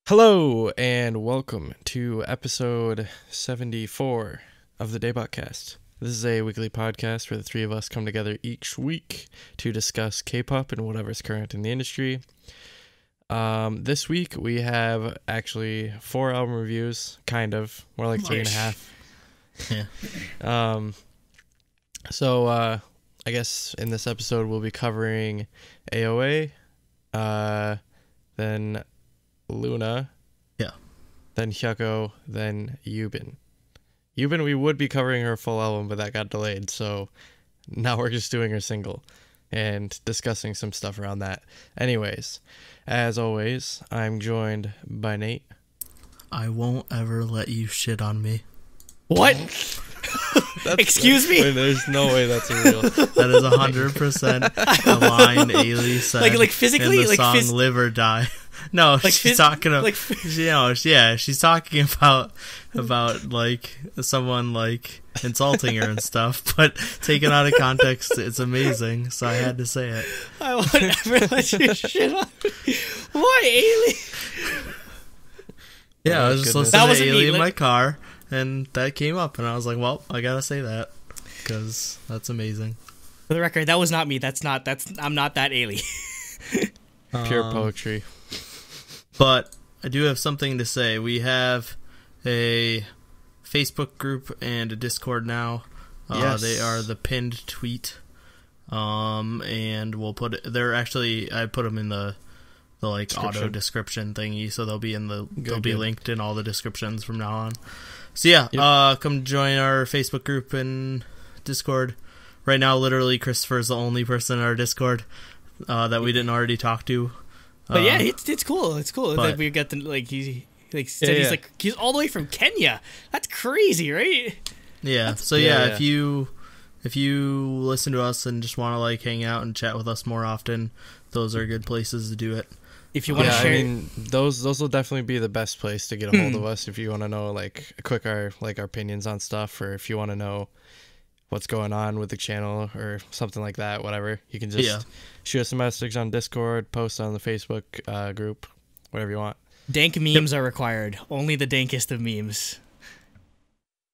Hello and welcome to episode 74 of the DaebakCast. This is a weekly podcast where the three of us come together each week to discuss K-pop and whatever's current in the industry. This week we have actually 4 album reviews, kind of, more like 3.5. Yeah. So I guess in this episode we'll be covering AOA, then LOONA, then Hyukoh, then Yubin. Yubin, we would be covering her full album, but that got delayed, so now we're just doing her single and discussing some stuff around that. Anyways, as always, I'm joined by Nate. I won't ever let you shit on me. What? Excuse me? Wait, there's no way that's real. That is 100% the line Ailey said like physically, in the like song "Live or Die." No, like she's talking about, she's talking about like someone like insulting her and stuff, but taken out of context, it's amazing. So I had to say it. I won't ever let you shit on me. Why, Ailey? Yeah, Oh, I was just goodness. listening That to wasn't Ailey me. in my car, and that came up, and I was like, "Well, I gotta say that because that's amazing." For the record, that was not me. I'm not that Ailey. Pure poetry. But I do have something to say. We have a Facebook group and a Discord now. Yes. They are the pinned tweet. And we'll put it, they're actually, I put them in the like auto description thingy, so they'll be be linked in all the descriptions from now on. So yeah, come join our Facebook group and Discord. Right now, literally, Christopher is the only person in our Discord that we didn't already talk to. But yeah, it's cool. It's cool that we got the he said Yeah. he's all the way from Kenya. That's crazy, right? Yeah. So yeah. if you listen to us and just want to like hang out and chat with us more often, those are good places to do it. If you want to share, I mean, those will definitely be the best place to get a hold of us if you want to know like our opinions on stuff, or if you want to know what's going on with the channel or something like that. Whatever, you can just shoot us a message on Discord, post on the Facebook group, whatever you want. dank memes are required. Only the dankest of memes.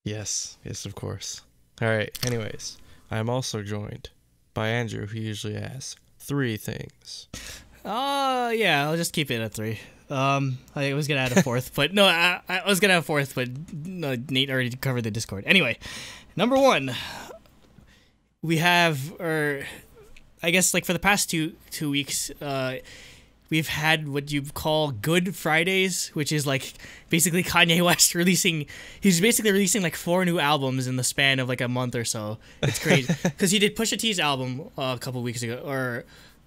Yes, of course. All right. Anyways, I'm also joined by Andrew, who usually has 3 things. Yeah, I'll just keep it at 3. I was gonna add a 4th, but no, I was gonna add a 4th, but no, Nate already covered the Discord. Anyway, number 1, we have, or I guess like for the past two weeks, we've had what you call Good Fridays, which is like basically Kanye West he's basically releasing like 4 new albums in the span of like a month or so. It's crazy because he did Pusha T's album a couple weeks ago, or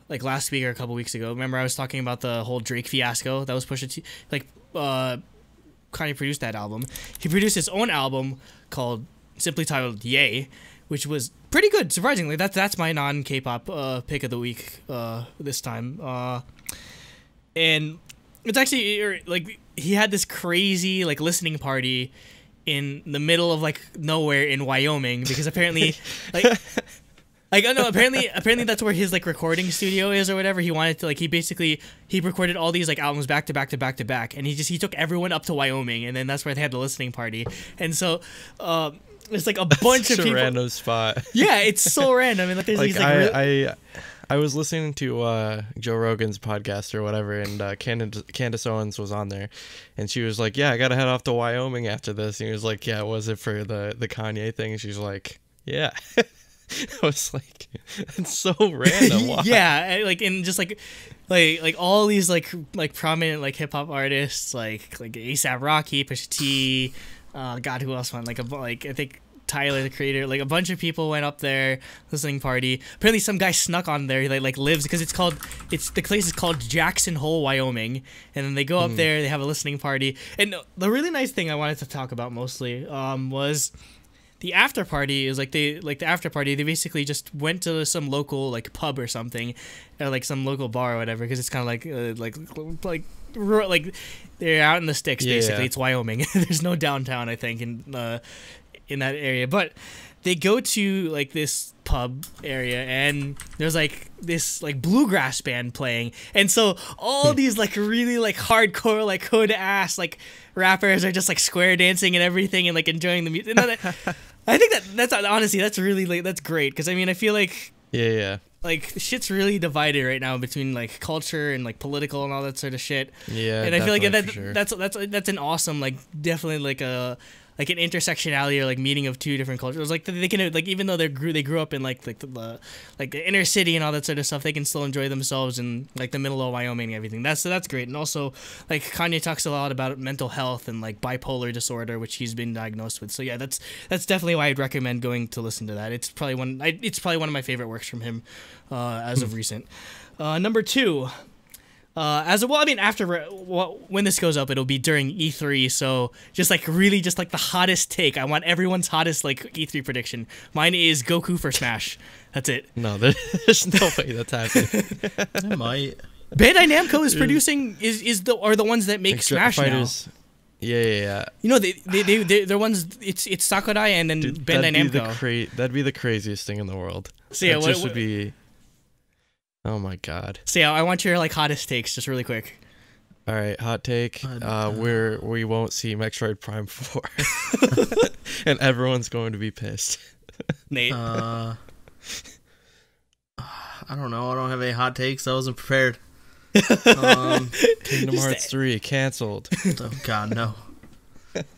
like last week or a couple weeks ago. Remember I was talking about the whole Drake fiasco? That was Pusha T. Like Kanye produced that album. He produced his own album called simply titled Yay, which was pretty good, surprisingly. That's my non-K-pop pick of the week this time. And it's actually like he had this crazy like listening party in the middle of like nowhere in Wyoming, because apparently apparently that's where his like recording studio is or whatever. He wanted to like he recorded all these like albums back to back to back to back, and he took everyone up to Wyoming, and then that's where they had the listening party. And so it's like a bunch of people. Random spot. Yeah, it's so random. And like there's these like I was listening to Joe Rogan's podcast or whatever, and Candace Owens was on there, and she was like, "Yeah, I gotta head off to Wyoming after this." And he was like, "Yeah, was it for the Kanye thing?" And she's like, "Yeah." I was like, "It's so random." Why? Yeah, like in just like all these like prominent like hip hop artists like A$AP Rocky, Pusha T, God, who else went? Like I think Tyler the Creator, like a bunch of people went up there, listening party. Apparently some guy snuck on there. He like lives, because the place is called Jackson Hole, Wyoming, and then they go up there, they have a listening party. And the really nice thing I wanted to talk about mostly was the after party. Is like the after party, they basically just went to some local like pub or something, or like some local bar or whatever, because it's kind of like they're out in the sticks basically. Yeah. It's Wyoming. There's no downtown, I think, in that area. But they go to like this pub area and there's like this like bluegrass band playing, and so all these like really like hardcore like hood ass like rappers are just like square dancing and everything and like enjoying the music. You know, I think that's honestly that's really like that's great, because I mean I feel like like shit's really divided right now between like culture and like political and all that sort of shit. Yeah, and I feel like sure. that's an awesome like definitely like a like an intersectionality or like meeting of two different cultures. Like they can like even though they grew up in like the inner city and all that sort of stuff, they can still enjoy themselves in like the middle of Wyoming and everything. That's great. And also like Kanye talks a lot about mental health and like bipolar disorder, which he's been diagnosed with. So yeah, that's definitely why I'd recommend going to listen to that. It's probably one of my favorite works from him as of recent. Number 2. After when this goes up, it'll be during E3. So just like the hottest take. I want everyone's hottest like E3 prediction. Mine is Goku for Smash. That's it. No, there's no way that's happening. It might. Bandai Namco is producing are the ones that make like Smash Fighters. Now. Yeah. You know they're ones. It's Sakurai and then Bandai Namco. That'd be the craziest thing in the world. So yeah, what would be. Oh my god. So yeah, I want your like hottest takes just really quick. All right, hot take. We won't see Metroid Prime 4. And everyone's going to be pissed. Nate. I don't know. I don't have any hot takes. I wasn't prepared. Kingdom Hearts 3 canceled. Oh god, no.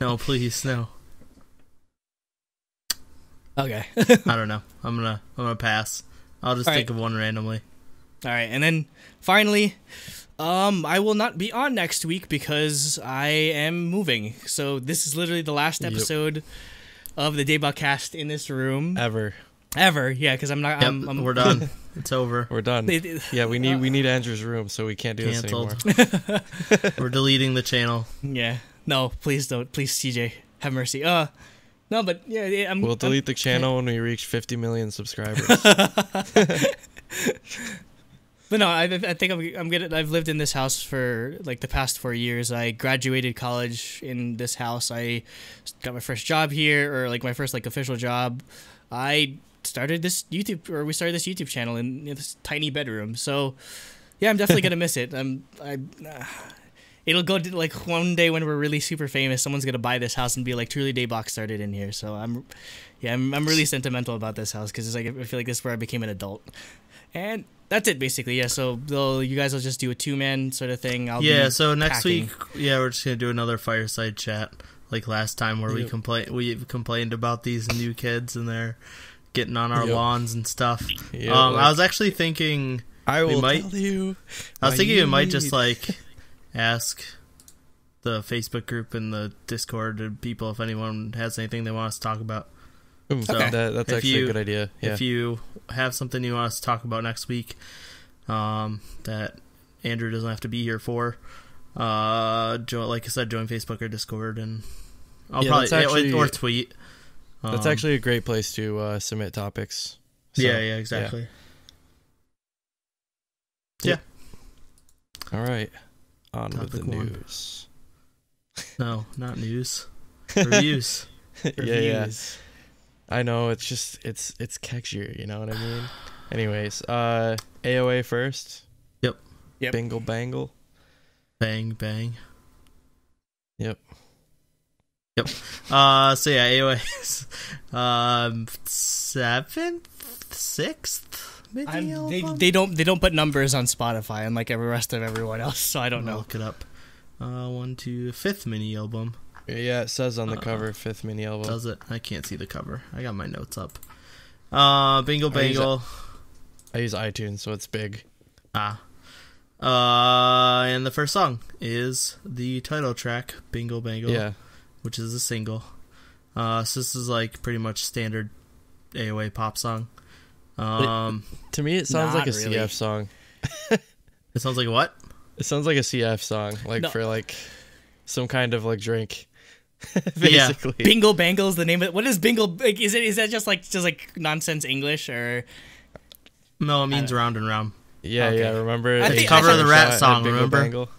No, please, no. Okay. I don't know. I'm gonna pass. I'll just think of one randomly. All right, and then finally, I will not be on next week because I am moving. So this is literally the last episode of the DaebakCast in this room ever. Yeah, because I'm not. Yep, we're done. It's over. We're done. Yeah, we need Andrew's room, so we can't do this anymore. We're deleting the channel. Yeah. No, please don't. Please, CJ, have mercy. No, but yeah, we'll delete the channel when we reach 50 million subscribers. But no, I think I'm good. I've lived in this house for like the past 4 years. I graduated college in this house. I got my first job here, or like my first like official job. We started this YouTube channel in this tiny bedroom. So yeah, I'm definitely gonna miss it. It'll go to, like one day when we're really super famous, someone's gonna buy this house and be like, truly Daebak started in here. So I'm really sentimental about this house because it's like I feel like this is where I became an adult. And that's it basically. Yeah. So you guys will just do a 2-man sort of thing. So next week, we're just gonna do another fireside chat like last time where we complained about these new kids and they're getting on our lawns and stuff. I was actually thinking we might just like ask the Facebook group and the Discord and people if anyone has anything they want us to talk about. So that's actually a good idea. Yeah. If you have something you want us to talk about next week, that Andrew doesn't have to be here for, like I said, join Facebook or Discord, and I'll or tweet. That's actually a great place to submit topics. So, yeah, exactly. Yeah. All right. On Topic with the 1. news. No, not news. Reviews. Yeah. I know, it's just it's catchier, you know what I mean? Anyways, AOA first. Yep. Bingle Bangle. Bang bang. Yep. So yeah, AOA is 6th mini album? They don't put numbers on Spotify unlike every rest of everyone else, so I don't know. Look it up. 5th mini album. Yeah, it says on the cover 5th mini album. Does it? I can't see the cover. I got my notes up. Bingle Bangle. I use iTunes, so it's big. And the first song is the title track, Bingle Bangle. Yeah. Which is a single. So this is like pretty much standard AOA pop song. To me, it sounds like a CF song. It sounds like what? It sounds like a CF song, for like some kind of like drink. Basically, yeah. Bingle Bangle is the name of it. What is Bingle? Like, is that just like nonsense English or? No, it means round and round. Yeah, okay. Yeah. Remember the cover of the Rat song? Remember? Bangle?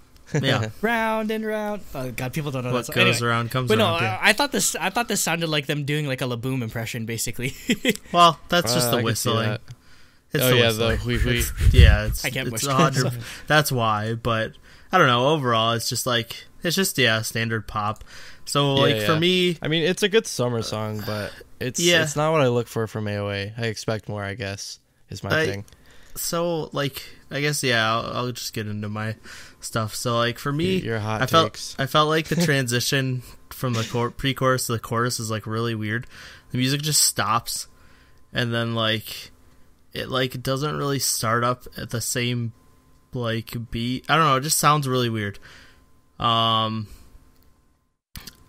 Yeah. Round and round. Oh God, people don't know What that song. goes Anyway, around comes but around. no, Yeah. I thought this sounded like them doing like a LaBoom impression, basically. Well, that's just I the can see whistling. that. It's Oh, the yeah, whistling. the hui-hui. Yeah, I can't it's push 100. that. That's why, but I don't know. Overall, it's just standard pop. So for me, I mean, it's a good summer song, but it's not what I look for from AOA. I expect more, I guess, is my thing. So I guess I'll just get into my stuff. So for me, your hot I takes. felt like the transition from the pre-chorus to the chorus is really weird. The music just stops, and then it doesn't really start up at the same beat. I don't know. It just sounds really weird.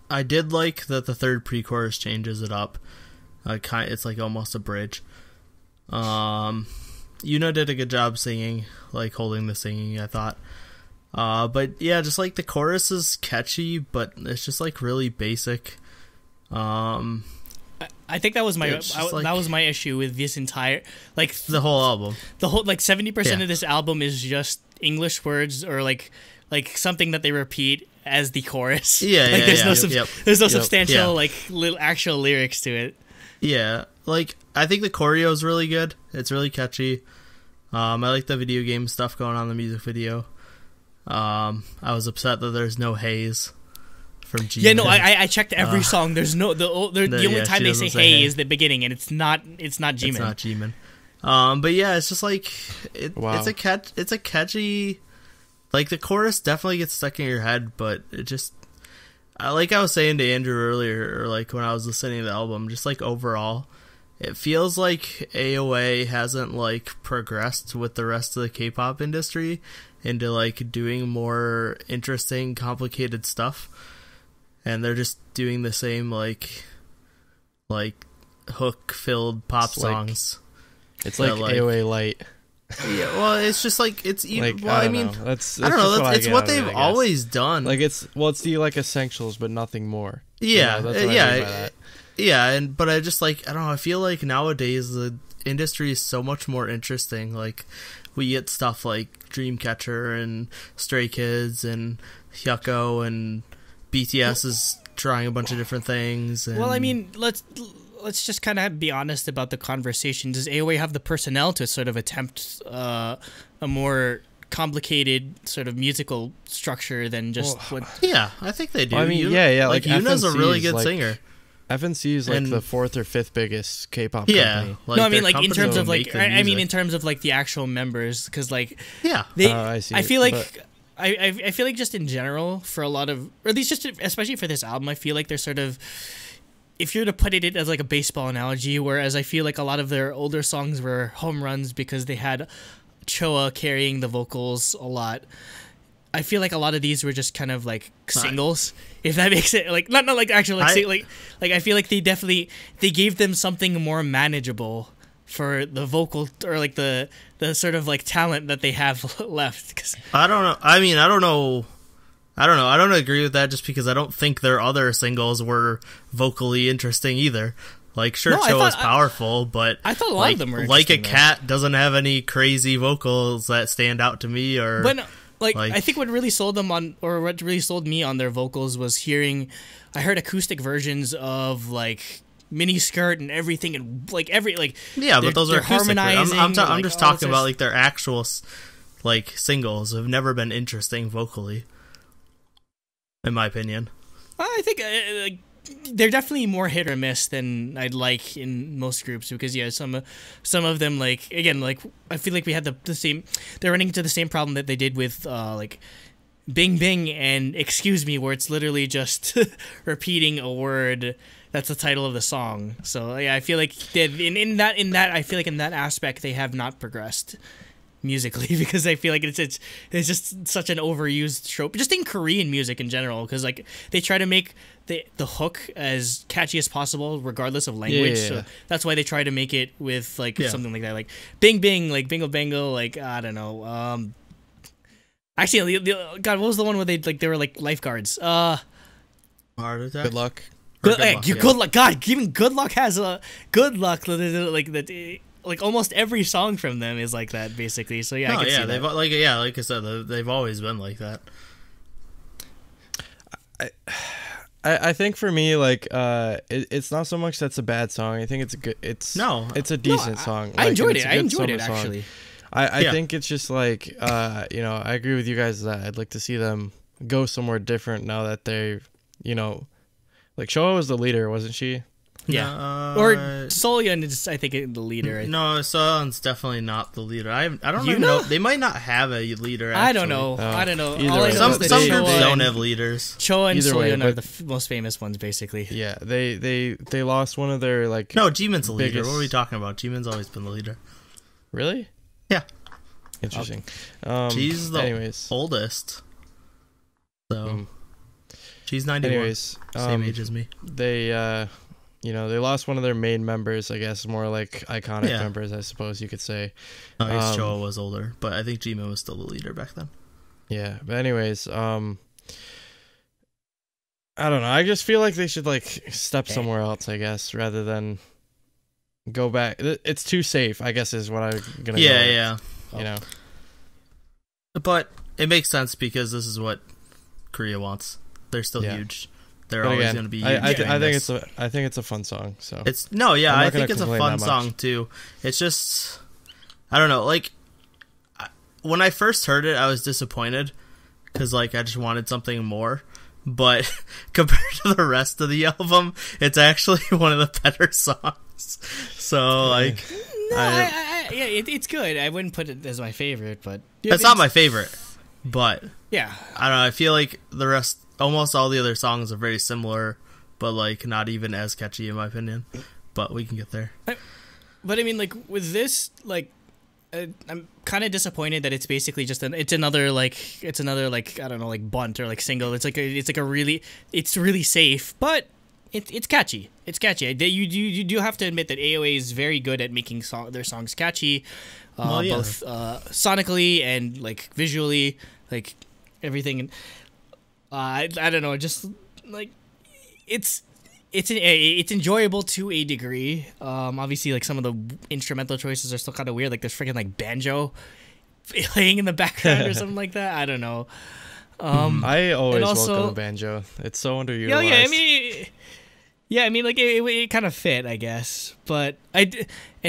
I did like that the third pre-chorus changes it up. It's almost a bridge. Yuna did a good job singing, holding the singing, I thought. But yeah, just the chorus is catchy, but it's just really basic. I think that was my issue with this entire the whole album. The whole 70% of this album is just English words or something that they repeat as the chorus. There's no substantial little actual lyrics to it. Yeah, I think the choreo is really good. It's really catchy. I like the video game stuff going on in the music video. I was upset that there's no haze from G. Yeah, no, I checked every song. There's no the only time they say hey is the beginning, and it's not G-Man. It's not G-Man. But yeah, it's just it's a catchy. The chorus definitely gets stuck in your head, but it just, I was saying to Andrew earlier, or when I was listening to the album, just overall, it feels like AOA hasn't progressed with the rest of the K-pop industry into doing more interesting, complicated stuff, and they're just doing the same hook-filled pop songs. It's AOA light. Yeah, well, it's just it's even. Well, I mean, that's I don't know. It's what they've always done. It's the essentials, but nothing more. Yeah, that's what I mean by that. Yeah, but I just I don't know. I feel nowadays the industry is so much more interesting. We get stuff like Dreamcatcher and Stray Kids and Hyukoh, and BTS is trying a bunch of different things. And, well, I mean, let's just kind of be honest about the conversation. Does AOA have the personnel to sort of attempt a more complicated sort of musical structure than just what? Yeah, I think they do. Well, I mean, Yuna's a really good singer. singer. FNC is the fourth or fifth biggest K-pop company. No, I mean in terms of in terms of the actual members, because I see. I feel I feel just in general for a lot of, or at least just especially for this album, I feel they're sort of, if you're to put it as a baseball analogy, whereas I feel a lot of their older songs were home runs because they had Choa carrying the vocals a lot. I feel a lot of these were just kind of singles, if that makes it not actual I feel they gave them something more manageable for the vocal or the sort of talent that they have left. Cause I don't know. I mean, I don't know. I don't agree with that just because I don't think their other singles were vocally interesting either. Choa is powerful, but I thought a lot of them were Like a Cat doesn't have any crazy vocals that stand out to me, or but I think what really sold them on, or what really sold me on their vocals was I heard acoustic versions of mini skirt and everything, and but those are harmonizing. I'm just talking about their actual singles have never been interesting vocally, in my opinion. I think they're definitely more hit or miss than I'd like in most groups, because some of them I feel we had the same, they're running into the same problem that they did with Bing Bing and Excuse Me, where it's literally just repeating a word that's the title of the song. So yeah, I feel in that I feel in that aspect they have not progressed musically, because I feel it's just such an overused trope, just in Korean music in general, because they try to make the hook as catchy as possible regardless of language. So that's why they try to make it with something like that, Bing Bing, Bingle Bangle, I don't know. Actually, God, what was the one where they were lifeguards? Heart Attack. Good Luck. Good Luck. God, even Good Luck has a Good Luck. Almost every song from them is like that, basically. So yeah, I can see that. Like I said, they've always been like that. I think for me, like, it's not so much that's a bad song. I think it's a good. It's a decent song. I Like, enjoyed and it. it's a I good enjoyed it summer song. actually. I think it's just like, you know, I agree with you guys that I'd like to see them go somewhere different now that they're, you know, like Showa was the leader, wasn't she? Yeah. Or Solyon is, I think, the leader. No, Soyeon's definitely not the leader. I don't even know. They might not have a leader. Actually. I don't know. I don't know. Either way. Some that groups Showa don't have leaders. Showa and Either way, Solyon are but- the most famous ones, basically. Yeah, they lost one of their like. No, Jimin's the leader. biggest- What are we talking about? Jimin's always been the leader. Really? Yeah. Interesting. She's the anyways, oldest. So she's 91. anyways, Same age as me. they you know, they lost one of their main members, I guess, more like iconic Yeah. members, I suppose you could say. I guess Showa was older, but I think Jimin was still the leader back then. Yeah, but anyways, I don't know. I just feel like they should like step somewhere else, I guess, rather than go back. It's too safe, I guess, is what I'm gonna. Yeah, go with, yeah. You know. But it makes sense because this is what Korea wants. They're still huge. They're But always again, going to be huge. I think it's a fun song. So it's no, yeah, I'm not I gonna think it's a complain fun that song much. too. It's just, I don't know. Like when I first heard it, I was disappointed because like I just wanted something more. But compared to the rest of the album, it's actually one of the better songs. So like, No, it's good. I wouldn't put it as my favorite, but it's not my favorite. But yeah. I don't know. I feel like the rest, almost all the other songs are very similar, but like not even as catchy in my opinion. But we can get there. But I mean, like with this, like I'm kind of disappointed that it's basically just it's another like I don't know, like bunt or like single. It's really safe, but it's catchy. It's catchy. You do have to admit that AOA is very good at making their songs catchy, both sonically and like visually, like everything. I don't know, just like it's enjoyable to a degree. Obviously, like some of the instrumental choices are still kind of weird. Like there's freaking like banjo playing in the background or something like that. I don't know. I always also, welcome a banjo. It's so underutilized. I mean, like it kind of fit, I guess. But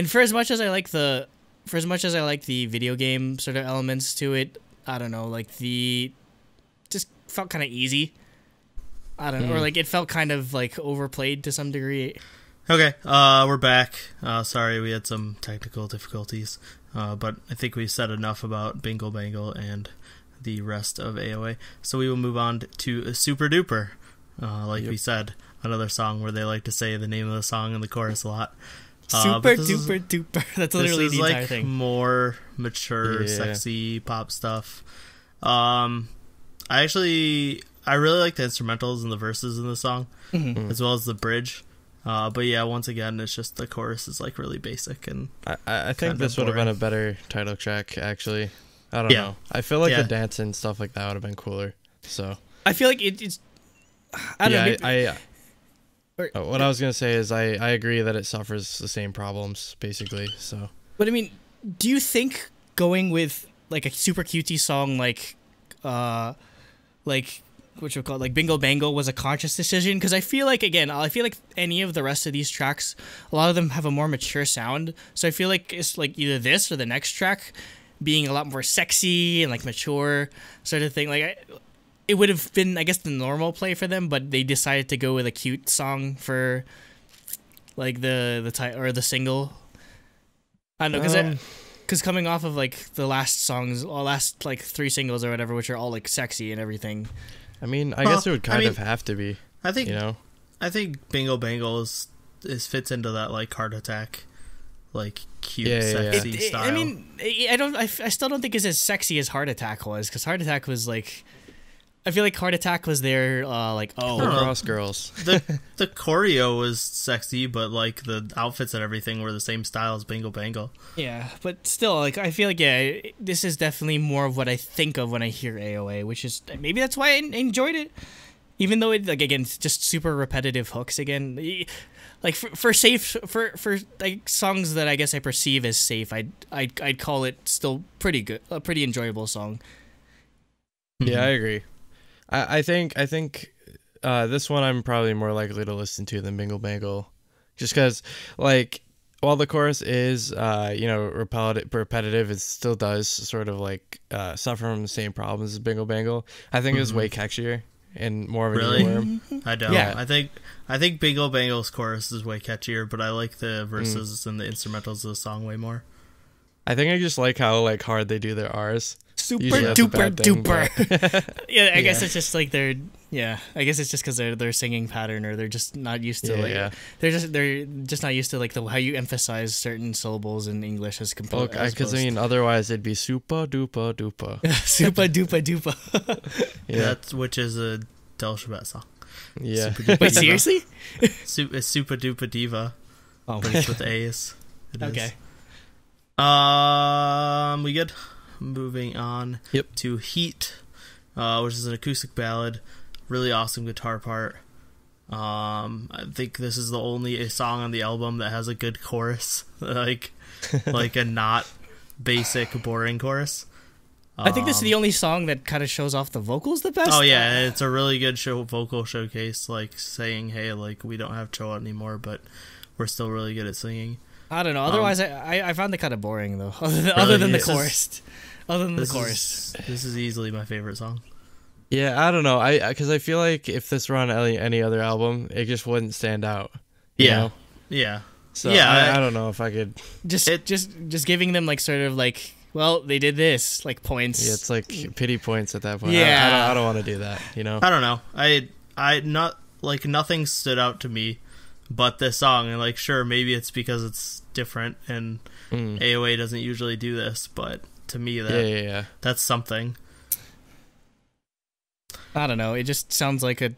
for as much as I like the video game sort of elements to it, I don't know, like just felt kind of easy. I don't know, or like it felt kind of like overplayed to some degree. Okay, we're back. Sorry, we had some technical difficulties, but I think we said enough about Bingle Bangle and the rest of AOA. So we will move on to Super Duper. We said, another song where they like to say the name of the song in the chorus a lot. Super Duper Duper. That's literally the entire thing. More mature, sexy pop stuff. I really like the instrumentals and the verses in the song, as well as the bridge. But yeah, once again, it's just the chorus is like really basic, and I think this would have been a better title track, actually. I don't know. I feel like the dance and stuff like that would have been cooler. So I feel like it's. I don't know. What I was gonna say is I agree that it suffers the same problems basically. So, but I mean, do you think going with like a super cutesy song like what you call like Bingle Bangle was a conscious decision? Because I feel like any of the rest of these tracks, a lot of them have a more mature sound. So I feel like it's like either this or the next track being a lot more sexy and like mature sort of thing. Like it would have been, I guess, the normal play for them, but they decided to go with a cute song for like the title or the single. I don't know, because coming off of like the last like 3 singles or whatever, which are all like sexy and everything. I mean, I guess it would kind of have to be. I think, you know, I think Bingle Bangle is fits into that like Heart Attack, like cute, sexy style. I mean, I still don't think it's as sexy as Heart Attack was, because Heart Attack was like, I feel like Heart Attack was their Cross girls. The choreo was sexy, but like the outfits and everything were the same style as Bingle Bangle. Yeah, but still, like I feel like this is definitely more of what I think of when I hear AOA, which is maybe that's why I enjoyed it, even though it like again it's just super repetitive hooks again. Like for like songs that I guess I perceive as safe, I'd call it still pretty good, a pretty enjoyable song. Yeah, I agree. I think this one I'm probably more likely to listen to than Bingle Bangle, just because like while the chorus is repetitive, it still does sort of like suffer from the same problems as Bingle Bangle. I think it's way catchier and more of an earworm. I don't. Yeah. I think Bingle Bangle's chorus is way catchier, but I like the verses and the instrumentals of the song way more. I think I just like how like hard they do their R's. Super Usually that's a duper bad thing, duper. Yeah, I guess it's just like they're. Yeah, I guess it's just because their singing pattern, or they're just not used to they're just not used to like how you emphasize certain syllables in English as compared. Because I mean, otherwise it'd be super duper duper. Super duper duper. Yeah, which is a Del Shabbat song. Yeah. Wait, seriously? It's Super Duper Diva. Oh, but it's with A's. Okay. We good? Moving on. Yep. To Heat, which is an acoustic ballad. Really awesome guitar part. I think this is the only song on the album that has a good chorus, like a not basic boring chorus. I think this is the only song that kind of shows off the vocals the best. Oh yeah, it's a really good vocal showcase, like saying, "Hey, like we don't have Cho anymore, but we're still really good at singing." I don't know. Otherwise, I found it kind of boring though. Other than the chorus. This is easily my favorite song. Yeah, I don't know. Because I feel like if this were on any other album, it just wouldn't stand out. You know? Yeah. So yeah, I don't know if I could. Just giving them like sort of like, well, they did this, like points. Yeah, it's like pity points at that point. Yeah. I don't want to do that. You know. I don't know. I not like nothing stood out to me, but this song, and like sure maybe it's because it's different and AOA doesn't usually do this, but to me that's something. I don't know. It just sounds like it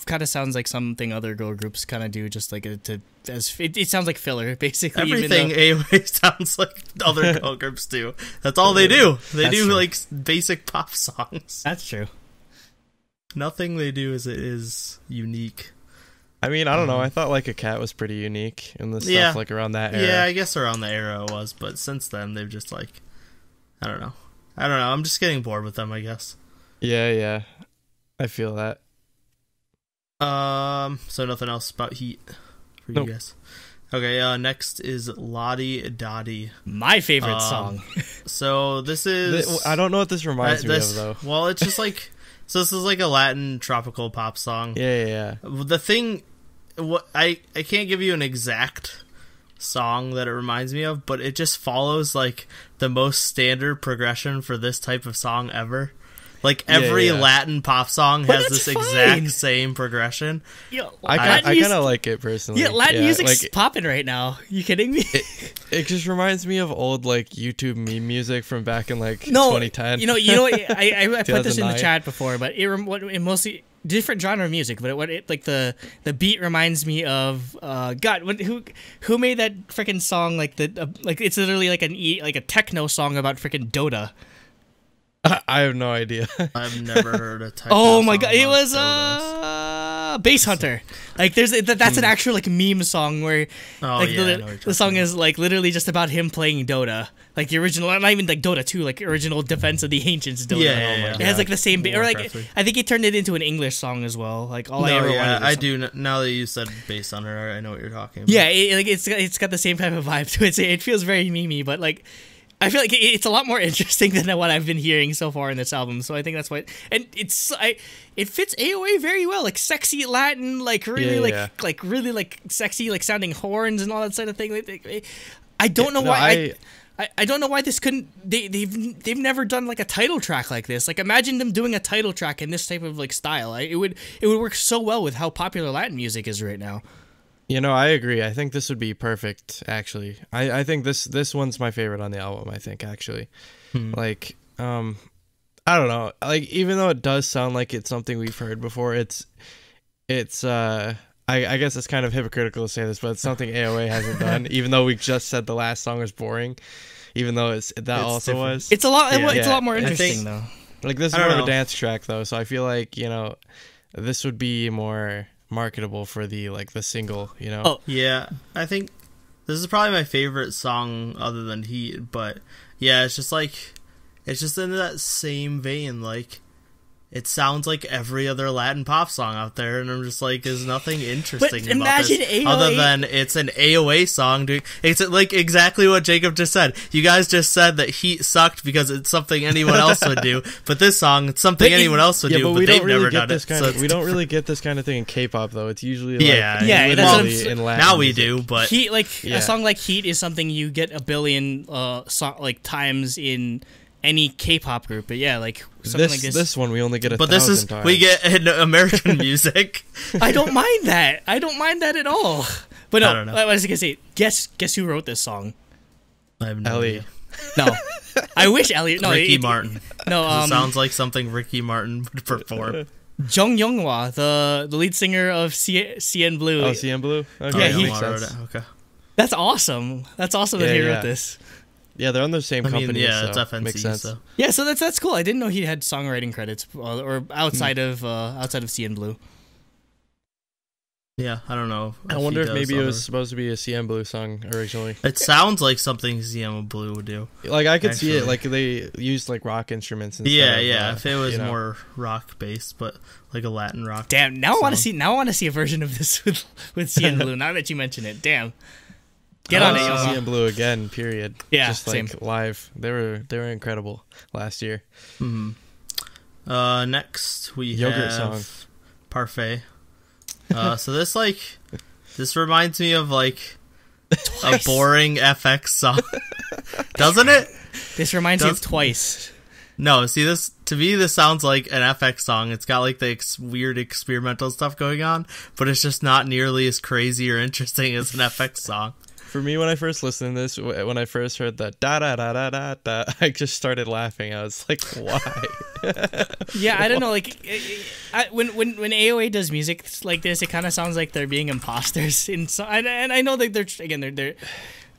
kind of sounds like something other girl groups kind of do, just like it sounds like filler, basically. Everything AOA sounds like other girl groups do. That's all they do. They do true. Like basic pop songs. That's true. Nothing they do is unique. I mean, I don't know. I thought Like a Cat was pretty unique in the stuff like around that era. Yeah, I guess around the era it was, but since then they've just like I don't know. I'm just getting bored with them, I guess. Yeah. I feel that. So nothing else about Heat for you guys. Okay, next is Lottie Dottie. My favorite song. So this is... I don't know what this reminds me of, though. Well, it's just like... So this is like a Latin tropical pop song. Yeah. The thing... I can't give you an exact song that it reminds me of, but it just follows like the most standard progression for this type of song ever. Like every Latin pop song has this exact same progression. Yo, I kind of like it personally. Yeah, Latin music's popping right now. You kidding me? It just reminds me of old like YouTube meme music from back in like 2010. You know, I put this in the chat before, but it mostly different genre of music, but like the beat reminds me of who made that freaking song like it's literally like a techno song about freaking Dota. I have no idea. I've never heard a techno Oh my god, it was Bass Hunter. Like that's an actual like meme song where the song is like literally just about him playing Dota. Like the original, not even like Dota 2, like original Defense of the Ancients Dota. Yeah. It has like the same beat, or like I think he turned it into an English song as well. Like all I do. Now that you said Bass Hunter, I know what you're talking about. Yeah, it's got the same type of vibe to it. It feels very memey, but like I feel like it's a lot more interesting than what I've been hearing so far in this album. So I think that's why, and it fits AOA very well, like sexy Latin, like really like really like sexy, like sounding horns and all that sort of thing. I don't know why. I don't know why this couldn't. They've never done like a title track like this. Like imagine them doing a title track in this type of like style. It would work so well with how popular Latin music is right now. You know, I agree. I think this would be perfect, actually. I think this one's my favorite on the album, I think, actually. Like, I don't know. Like, even though it does sound like it's something we've heard before, I guess it's kind of hypocritical to say this, but it's something AOA hasn't done, even though we just said the last song was boring, even though it's also different. Was. It's a lot more interesting, though. Like, this is more of a dance track, though, so I feel like, you know, this would be more marketable for the single, you know. Oh yeah, I think this is probably my favorite song other than Heat, but yeah, it's just in that same vein. Like it sounds like every other Latin pop song out there, and I'm just like, there's nothing interesting about imagine this AOA other than it's an AOA song. It's like exactly what Jacob just said. You guys just said that Heat sucked because it's something anyone else would do, but this song, it's something anyone else would do, but they've never done it. We don't really get this kind of thing in K-pop, though. It's usually in Latin now we music. do, but Heat, a song like Heat is something you get a billion times in any K-pop group, but something like this. This one we only get but this is times. We get in American music. I don't mind that. I don't mind that at all. But no, I don't know. I was gonna say, guess who wrote this song? I have no idea. No, I wish Elliot. No, Ricky Martin. No, it sounds like something Ricky Martin would perform. Jung Younghwa, the lead singer of CN Blue. Oh, CN Blue. Okay, Yeah, he makes sense. Okay. That's awesome. That's awesome that he wrote this. Yeah, they're on the same company. Yeah, so it's FNC. Makes sense. So. Yeah, so that's cool. I didn't know he had songwriting credits or outside of CN Blue. Yeah, I don't know. I wonder if maybe it was supposed to be a CN Blue song originally. It sounds like something CN Blue would do. Like I could see it. Like they used like rock instruments. Instead of, if it was more rock based, but like a Latin rock. Damn! Now I want to see. Now I want to see a version of this with CN Blue. Now that you mention it, damn. Get on it, CN Blue again. Period. Yeah, just like same. live. They were incredible last year. Mm-hmm. Next we Yogurt have song. Parfait. So this reminds me of like a boring FX song, doesn't it? This reminds me of Twice. No, see this to me. This sounds like an FX song. It's got like the weird experimental stuff going on, but it's just not nearly as crazy or interesting as an FX song. For me, when I first listened to this, when I first heard the da da da da da da, I just started laughing. I was like, "Why?" Yeah, I don't know. Like, when AOA does music like this, it kind of sounds like they're being imposters. And I know that they're.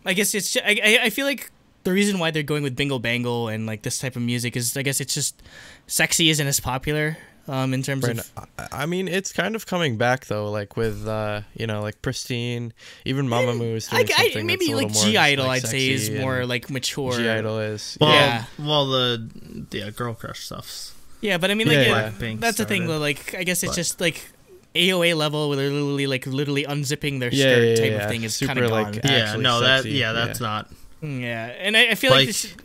I guess it's. I feel like the reason why they're going with Bingle Bangle and like this type of music is, I guess it's just sexy isn't as popular. In terms of, I mean, it's kind of coming back though, like with like Pristine, even Mamamoo is doing something maybe that's a like little more, G-Idol, like, I'd say, is more like mature. G-Idol is, well, the Girl Crush stuffs. Yeah, but I mean, like, that's the thing though. Like, I guess it's just like AOA level where they're literally unzipping their skirt type of thing is kind of gone. Like, that's not. Yeah, and I feel like this.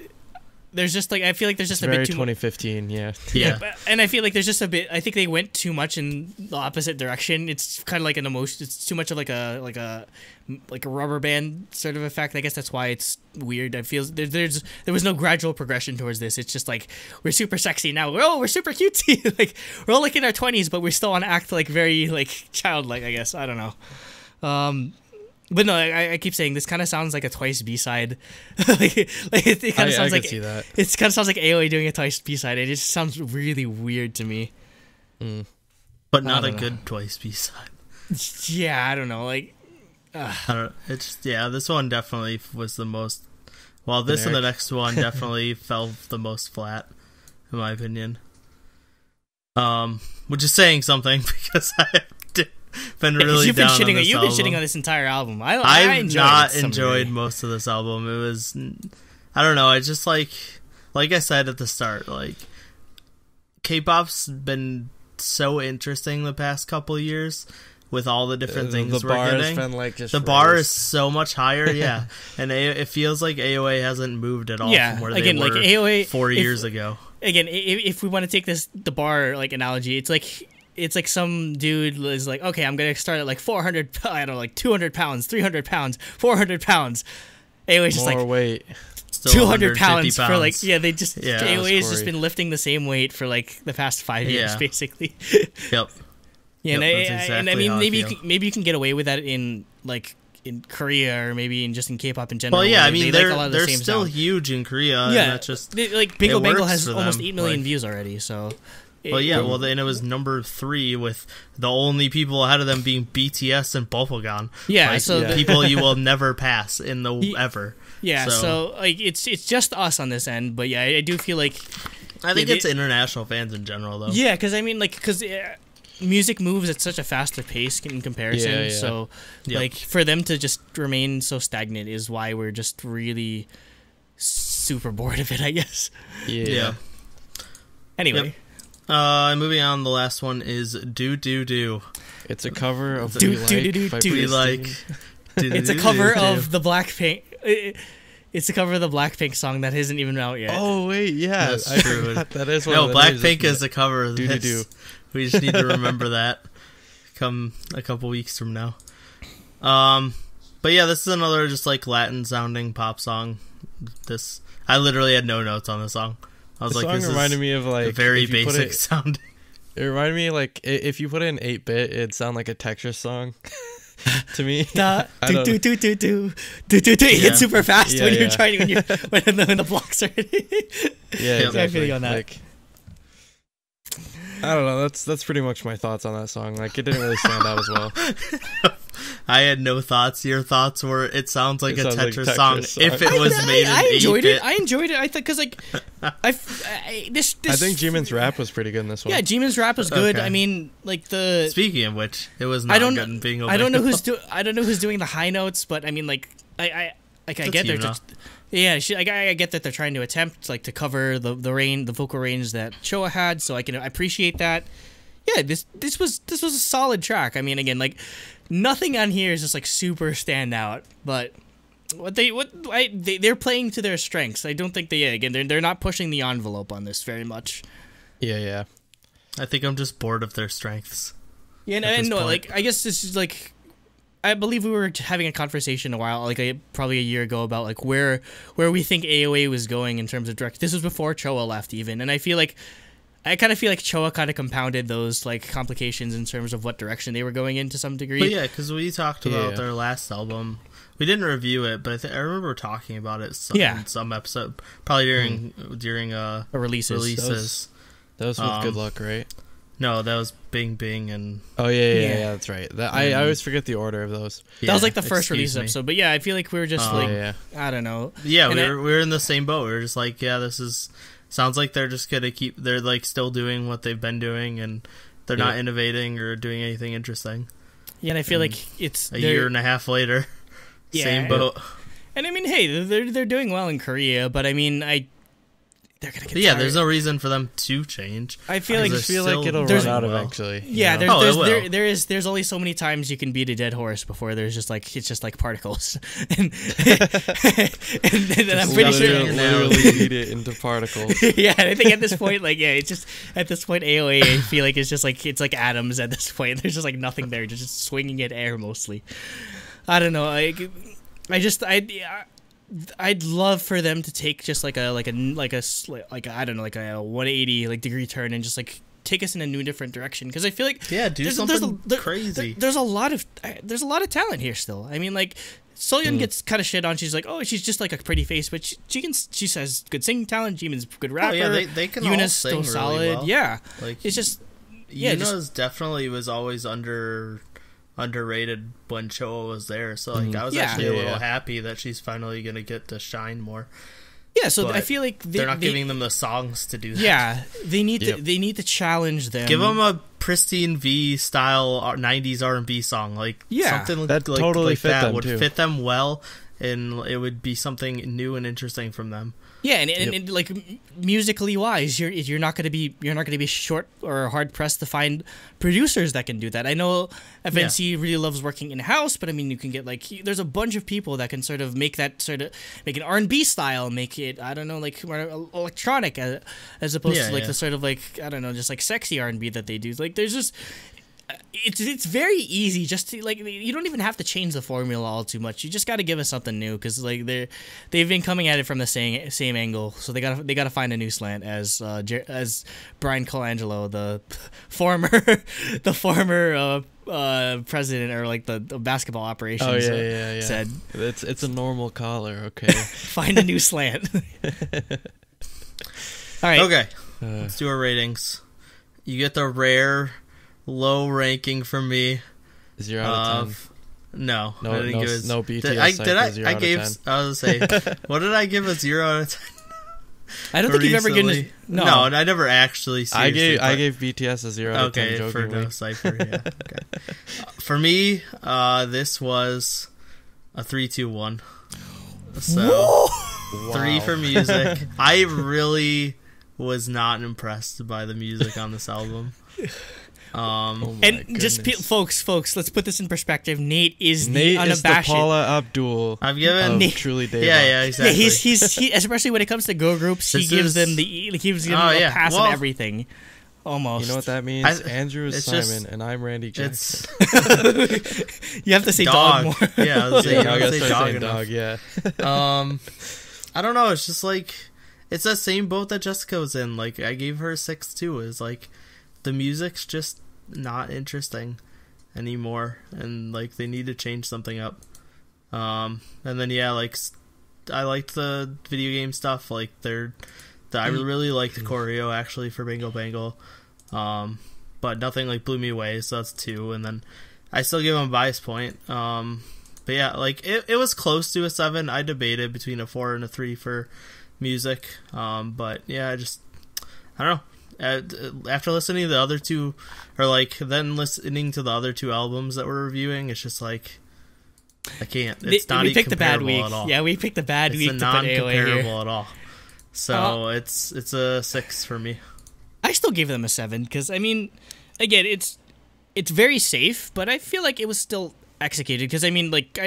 There's just like, I feel like there's just a bit too 2015, yeah. And I feel like there's just a bit. I think they went too much in the opposite direction. It's kind of like an emotion. It's too much of like a rubber band sort of effect. I guess that's why it's weird. I feel there was no gradual progression towards this. It's just like we're super sexy now. We're super cutesy. Like we're all like in our 20s, but we still want to act like very like childlike. I guess I don't know. But no, I keep saying this kind of sounds like a Twice B-side. It kind of sounds like it kind of sounds like AOA doing a Twice B-side. It just sounds really weird to me. But not a good Twice B-side. Yeah, I don't know. Like, I don't know. It's this one definitely was the most. Well, this and the next one definitely fell the most flat, in my opinion. Which is saying something because I. Been really you've been down shitting. on this You've album. been shitting on this entire album. I've not enjoyed most of this album. It was, I don't know. I just like I said at the start, like K-pop's been so interesting the past couple of years with all the different things we're getting. Been like just the bar is so much higher, and it feels like AOA hasn't moved at all from where they were like AOA 4 years ago. Again, if we want to take the bar like analogy, it's like some dude is like, okay, I'm gonna start at like 400, I don't know, like 200 pounds, 300 pounds, 400 pounds. AOA's just more weight. 200 pounds for like, they just, Yeah, AOA has just been lifting the same weight for like the past 5 years, basically. Yep. Yeah, Yep, and I mean, maybe you can get away with that in like in Korea or maybe in K-pop in general. Well, yeah, I mean, they're they're still huge in Korea. Yeah, and that's just like Bingle has almost 8 million views already, so. Then it was number 3 with the only people ahead of them being BTS and Bubblegum. Yeah, people you will never pass in the ever. Yeah, so like it's just us on this end, but yeah, I do feel like I think it's international fans in general though. Yeah, because I mean, like, music moves at such a faster pace in comparison. So like for them to just remain so stagnant is why we're just really super bored of it, I guess. Yeah. Anyway. Moving on, the last one is Do Do Do. It's a cover of Do, We do, Like do, do, by do. We Like. It's a cover of the Blackpink. It's a cover of the Blackpink song that isn't even out yet. Oh wait, yeah, That's I true. forgot that is one. No, of Blackpink is a cover of Do this. Do Do. We just need to remember that. Come a couple weeks from now. But yeah, this is another just like Latin sounding pop song. I literally had no notes on the song. I was The like, song this reminded is me of like very if you put basic sounding. It reminded me like if you put it in 8-bit, it'd sound like a Tetris song to me. Da, I do, don't- do, do, do, do, do, do, do. It Yeah. hits super fast Yeah, when you're yeah. trying when the blocks are. Yeah, Yeah, exactly. I feel you on that. Like, I don't know. That's pretty much my thoughts on that song. Like, it didn't really stand out as well. I had no thoughts. Your thoughts were, it sounds like It a sounds like Tetris, Tetris song song. if it was made in I enjoyed 8-bit. it. I enjoyed it. I think because like, I think Jimin's rap was pretty good in this one. Yeah, Jimin's rap was good. Okay. I mean, like the. Speaking of which, it was not I don't. good in Bingle. I don't know who's doing the high notes, but I mean, like, I get they're Yuna. just. Yeah, I get that they're trying to attempt like to cover the vocal range that Showa had, so I can appreciate that. Yeah, this was a solid track. I mean, again, like nothing on here is just like super stand out, but they're playing to their strengths. I don't think they're not pushing the envelope on this very much. Yeah. I think I'm just bored of their strengths. Yeah, at and this no, point. like I guess this is like. I believe we were having a conversation a while, probably a year ago, about like where we think AOA was going in terms of direct. This was before Choa left, even, and I kind of feel like Choa kind of compounded those like complications in terms of what direction they were going in to some degree. But yeah, because we talked about Yeah. their last album. We didn't review it, but I remember talking about it in some episode, probably during Releases. That was with Good Luck, right? No, that was Bing Bing and Oh yeah, that's right. I always forget the order of those. That was like the first excuse release me. episode, but yeah, I feel like we were just Yeah. I don't know. Yeah, And we were in the same boat. We were just like, yeah, this is sounds like they're just gonna they're like still doing what they've been doing, and they're not innovating or doing anything interesting. Yeah, and I feel like it's A year and a half later, Yeah. same boat. And I mean, hey, they're doing well in Korea, but I mean, they're gonna get Yeah, tired. there's no reason for them to change. I feel I like they're just feel still like it'll there's- run out well. eventually. Yeah, you know? there's only so many times you can beat a dead horse before there's just like it's just like particles, and I'm pretty sure. literally beat it into particles. Yeah, I think at this point, like, yeah, it's just at this point, AOA, I feel like it's like atoms at this point. There's just like nothing there, just swinging at air mostly. I don't know, I'd love for them to take just like a I don't know, like a 180 like degree turn and just like take us in a new different direction, because I feel like Do something crazy. there's a lot of talent here still. I mean, like Soyeon gets kind of shit on. She's like, oh, she's just like a pretty face, but she says good singing talent. Jimin's good rapper. Oh yeah, they can all Yuna's sing still really solid. well. Yeah, Like it's just yeah, Yuna's definitely was always underrated when Choa was there. So like I was Yeah. actually a little Yeah. happy that she's finally gonna get to shine more. yeah. So But I feel like They're not giving them the songs to do that. Yeah, they need Yep. to challenge them. Give them a pristine V style 90s R&B song, like Yeah. something That like, totally like fit that them, would too. fit them well, and it would be something new and interesting from them. Yeah, and like musically wise, you're not gonna be short or hard pressed to find producers that can do that. I know FNC really loves working in house, but I mean you can get like there's a bunch of people that can sort of make an R&B style, make it I don't know like more electronic as opposed to like the sort of like I don't know just like sexy R&B that they do. Like there's just it's very easy just to like you don't even have to change the formula all too much. You just got to give us something new because like they've been coming at it from the same angle, so they gotta find a new slant. As Brian Colangelo, the former president or like the basketball operations said, It's a normal collar, okay. find a new slant. All right, Okay, let's do our ratings. You get the rare low ranking from me. 0 out of 10. No, No- I didn't no- give it. no BTS Did I? cycle, Did I? 0 I out of gave. 10. I was gonna say, what did I give a 0 out of 10? I don't think you've ever given Recently? no. I never actually. I seriously gave BTS a 0 out of 10 Okay, for jokingly. no cipher. Yeah. Okay. For me, this was a 3-2-1. So Wow. 3 for music. I really was not impressed by the music on this album. And just folks, let's put this in perspective. Nate is the unabashed. Is the Paula Abdul. I've given Nate, truly Daebak. Yeah, exactly. He especially when it comes to girl groups, he gives them a pass on everything. Almost. You know what that means? Andrew is Simon, and I'm Randy Jackson. You have to say dog more. Yeah, I was say dog. Dog. Yeah. I don't know. It's just like it's that same boat that Jessica was in. Like I gave her a 6 too. Is like the music's just not interesting anymore, and like they need to change something up. And then like I liked the video game stuff. Like I really liked the choreo actually for Bingle Bangle, but nothing like blew me away. So that's 2, and then I still give him a bias point. But yeah, like it was close to a 7. I debated between a 4 and a 3 for music. But yeah, I don't know. After listening to the other 2, or like then listening to the other 2 albums that we're reviewing, it's just like I can't. It's not even comparable at all. Yeah, we picked the bad week. It's non-comparable at all. So it's a 6 for me. I still gave them a 7 because I mean, again, it's very safe, but I feel like it was still executed because I mean, like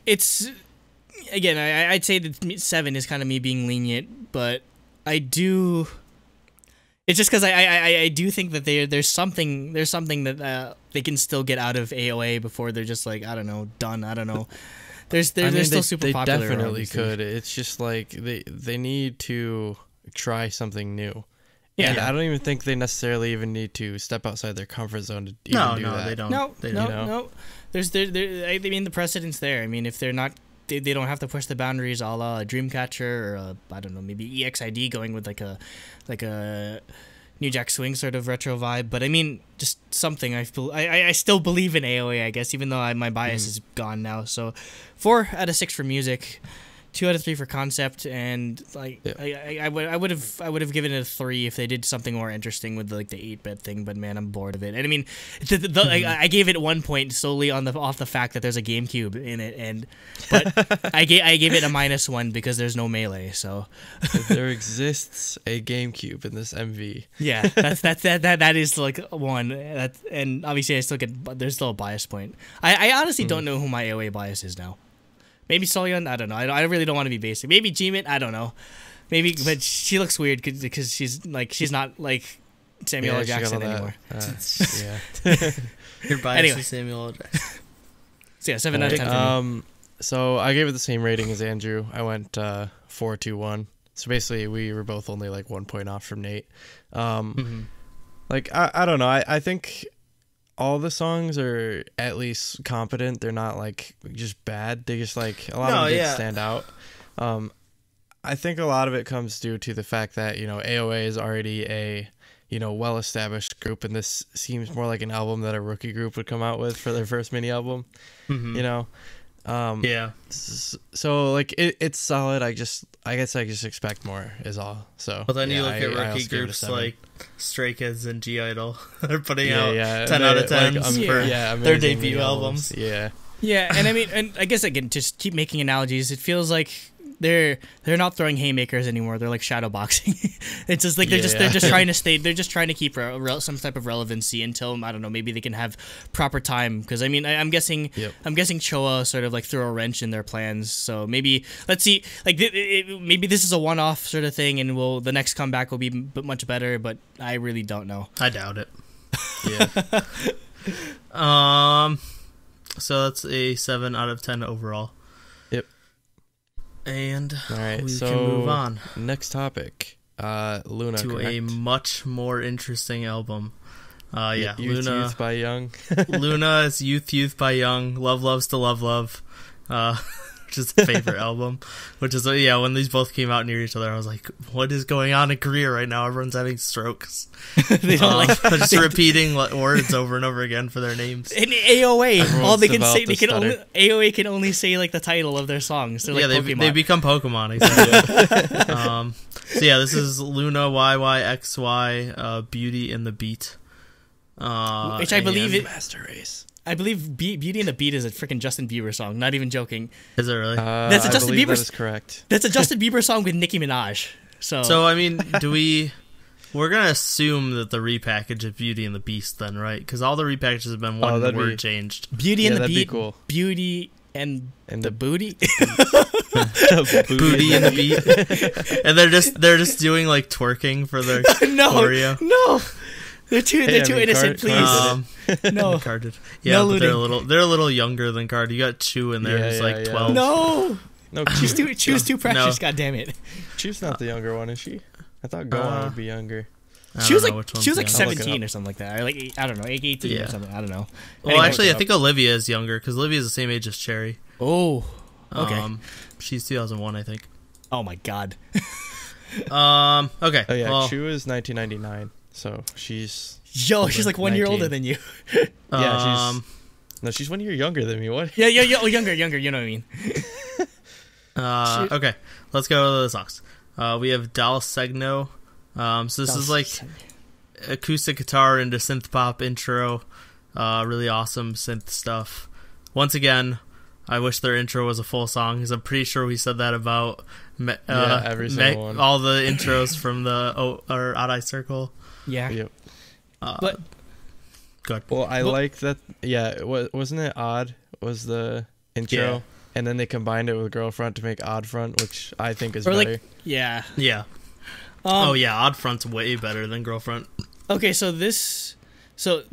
it's again, I'd say that 7 is kind of me being lenient, but I do. It's just because I do think that there's something that they can still get out of AOA before they're just like, I don't know, done. I don't know. They're still super popular. They definitely could. It's just like they need to try something new. Yeah. And I don't even think they necessarily even need to step outside their comfort zone to do that. No, they don't. No. I mean, the precedent's there. I mean, if they're not, they don't have to push the boundaries, a la Dreamcatcher or I don't know, maybe EXID going with like a New Jack Swing sort of retro vibe. But I mean, just something. I still believe in AOA, I guess, even though my bias is gone now. So 4 out of 6 for music. 2 out of 3 for concept, and like I would have given it a 3 if they did something more interesting with like the 8-bit thing. But man, I'm bored of it. And I mean, I gave it 1 point solely off the fact that there's a GameCube in it, but I gave it a -1 because there's no melee. So there exists a GameCube in this MV. Yeah, that is like 1. And obviously there's still a bias point. I honestly don't know who my AOA bias is now. Maybe Solyon, I don't know. I really don't want to be basic. Maybe Jimin, I don't know. Maybe, but she looks weird because she's not like Samuel L. Jackson anymore. Your bias is Samuel L. Jackson. So yeah, 7 out of 10 for me. So I gave it the same rating as Andrew. I went 4-2-1. So basically, we were both only like 1 point off from Nate. Like I don't know. I think all the songs are at least competent. They're not like just bad. They just like a lot of them did stand out. I think a lot of it comes due to the fact that, you know, AOA is already a, you know, well-established group, and this seems more like an album that a rookie group would come out with for their first mini album. You know. So like it's solid. I guess I just expect more is all. So but then you look at rookie groups like Stray Kids and G Idol. They're putting out 10 out of 10s for their debut albums. Yeah, and I mean, and I guess again, just keep making analogies. It feels like they're not throwing haymakers anymore. They're like shadow boxing. It's just like they're just trying to stay. They're just trying to keep some type of relevancy until, I don't know, maybe they can have proper time. Because I mean, I'm guessing Choa sort of like threw a wrench in their plans. So maybe let's see. Like maybe this is a one-off sort of thing, and the next comeback will be much better. But I really don't know. I doubt it. So that's a 7 out of 10 overall. And all right, we can move on. Next topic, Loona. To correct? a much more interesting album. Loona. Youth by Young. Loona is Youth by Young. Love Loves to Love. Which is a favorite album. Which is, when these both came out near each other, I was like, what is going on in Korea right now? Everyone's having strokes. They don't they're just repeating words over and over again for their names. In AOA, all they can say, AOA can only say like the title of their songs. They're like Pokemon. They become Pokemon, exactly. This is LOONA yyxy, Beauty and the Beat. Which I believe Master Race. I believe Beauty and the Beat is a freaking Justin Bieber song. Not even joking. Is it really? That's a Justin Bieber. That is correct. That's a Justin Bieber song with Nicki Minaj. So I mean, we're gonna assume that the repackage of Beauty and the Beast, then, right? Because all the repackages have been one word changed. Beauty and the Beast. Cool. Beauty and the booty. Booty and the beat. And they're just doing like twerking for their choreo. No. They're too innocent, please. No. Card did. Yeah, but they're a little younger than Card. You got Chew in there who's like 12. No, Chew's too precious. God damn it. Chew's not the younger one, is she? I thought Gohan would be younger. She was like 17 or something like that. Or like I don't know, 18 or something. I don't know. Well, anyway, actually, I think Olivia is younger because Olivia is the same age as Cherry. Oh, okay. She's 2001, I think. Oh my god. Okay. Oh yeah, well, Chew is 1999, so she's she's like 1 year older than you. Yeah, she's 1 year younger than me. What? Yeah, younger. You know what I mean. Okay, let's go to the songs. We have Dal Segno. So this is like acoustic guitar into synth pop intro. Really awesome synth stuff. Once again, I wish their intro was a full song because I'm pretty sure we said that about every single one. All the intros from the Odd Eye Circle. Yeah. Yep. But good. Well, I like that. Yeah, wasn't it Odd was the intro? Yeah. And then they combined it with Girlfront to make Odd Front, which I think is better. Yeah. Odd Front's way better than Girlfront. Okay, so the term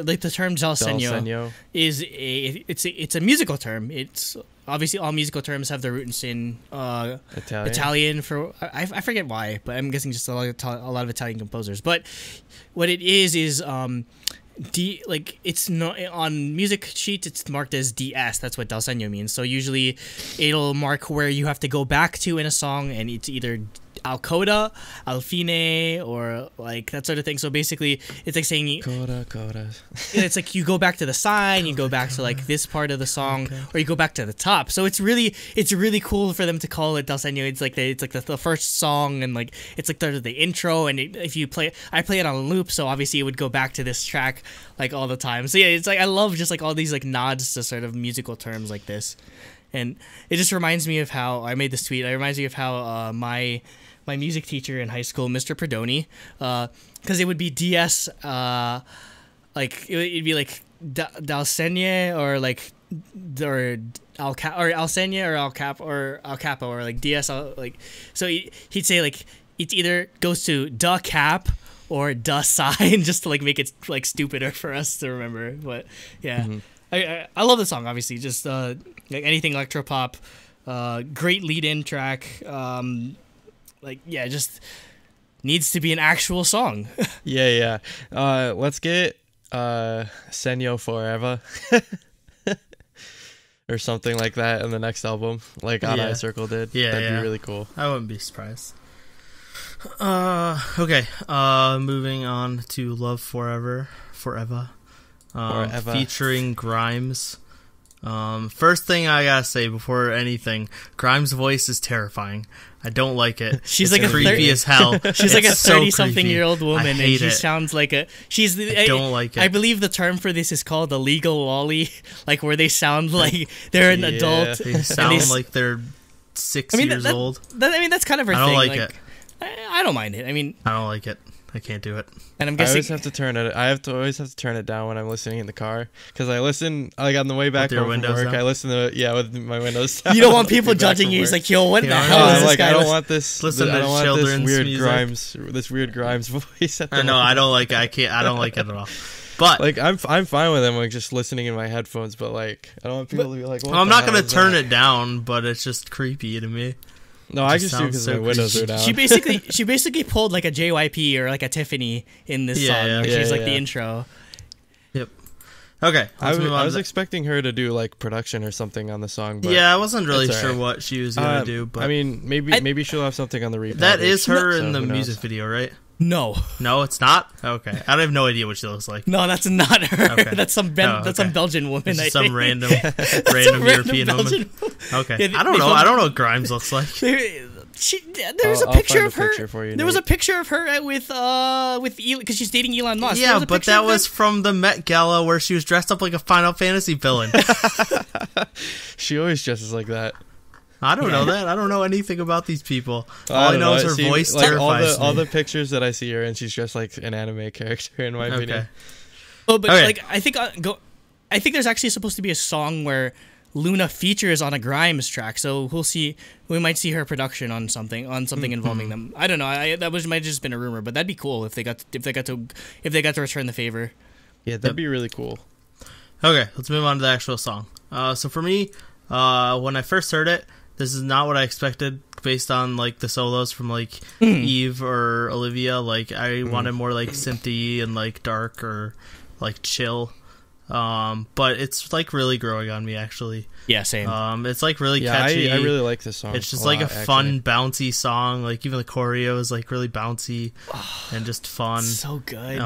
Jalsenyo is it's a musical term. It's obviously all musical terms have their roots in Italian for I forget why, but I'm guessing just a lot of Italian composers. But what it is it's not on music sheets. It's marked as DS. That's what Dalsenyo means. So usually, it'll mark where you have to go back to in a song, and it's either al coda, al fine, or like that sort of thing. So basically, it's like saying coda. It's like you go back to the side, you go back to like this part of the song, or you go back to the top. So it's really cool for them to call it Dalsenyo. It's like the first song, and like it's like the intro. And if you I play it on loop, so obviously it would go back to this track like all the time. So yeah, it's like I love just like all these like nods to sort of musical terms like this, and it just reminds me of how I made this tweet. It reminds me of how my music teacher in high school, Mr. Perdoni, because it would be DS, like it'd be like Dalsenye or like or Alsenye or Al Capo or like DS like. So he'd say like it either goes to da cap or da sign just to like make it like stupider for us to remember. But yeah, I love the song. Obviously, just like anything electropop, great lead-in track. Just needs to be an actual song. Yeah. Let's get Senyo Forever or something like that in the next album, like Odd Eye Circle did. Yeah, that'd be really cool. I wouldn't be surprised. Okay. Moving on to Love Forever, featuring Grimes. First thing I gotta say before anything, Grimes' voice is terrifying. I don't like it. She's it's like creepy as hell. She's like a 30-something-year-old woman, and she sounds like a. I don't like it. I believe the term for this is called a legal lolly, like where they sound like they're an adult. They sound like they're 6 years old. That's kind of her thing. I don't like it. I don't mind it. I mean, I don't like it. I can't do it. And I'm guessing I always have to turn it down when I'm listening in the car because I listen like on the way back home from work. Down? I listen to with my windows down. You don't want people judging you. He's like, yo, what the hell is this guy? I don't want this. Listen to children's this weird Grimes voice. I know. I don't like it. I don't like it at all. But like I'm fine with them like just listening in my headphones. But like I don't want people to be like, I'm not gonna turn it down. But it's just creepy to me. No, I just do because my windows are down. She basically pulled like a JYP or like a Tiffany in this song. She's like the intro. Yep. Okay. I was expecting her to do like production or something on the song. But I wasn't really sure what she was gonna do. But I mean, maybe she'll have something on the replay. That is her in the music video, right? No, it's not. Okay, I have no idea what she looks like. No, that's not her. Okay. That's some Belgian woman. It's some random European woman. Okay, I don't know. I don't know what Grimes looks like. There was a picture of her. There was a picture of her with because she's dating Elon Musk. Yeah, but that was from the Met Gala where she was dressed up like a Final Fantasy villain. She always dresses like that. I don't know that. I don't know anything about these people. All I know is her voice terrifies me. All the pictures that I see her in, she's just like an anime character in my opinion. Oh, but like I think there's actually supposed to be a song where LOONA features on a Grimes track, so we might see her production on something involving them. I don't know. Might have just been a rumor, but that'd be cool if they got to return the favor. Yeah, that'd be really cool. Okay, let's move on to the actual song. So for me, when I first heard it, this is not what I expected based on like the solos from like Eve or Olivia. Like I wanted more like synthy and like dark or like chill. But it's like really growing on me actually. Yeah, same. It's like really catchy. I really like this song. It's just like a fun, bouncy song. Like even the choreo is like really bouncy and just fun. So good.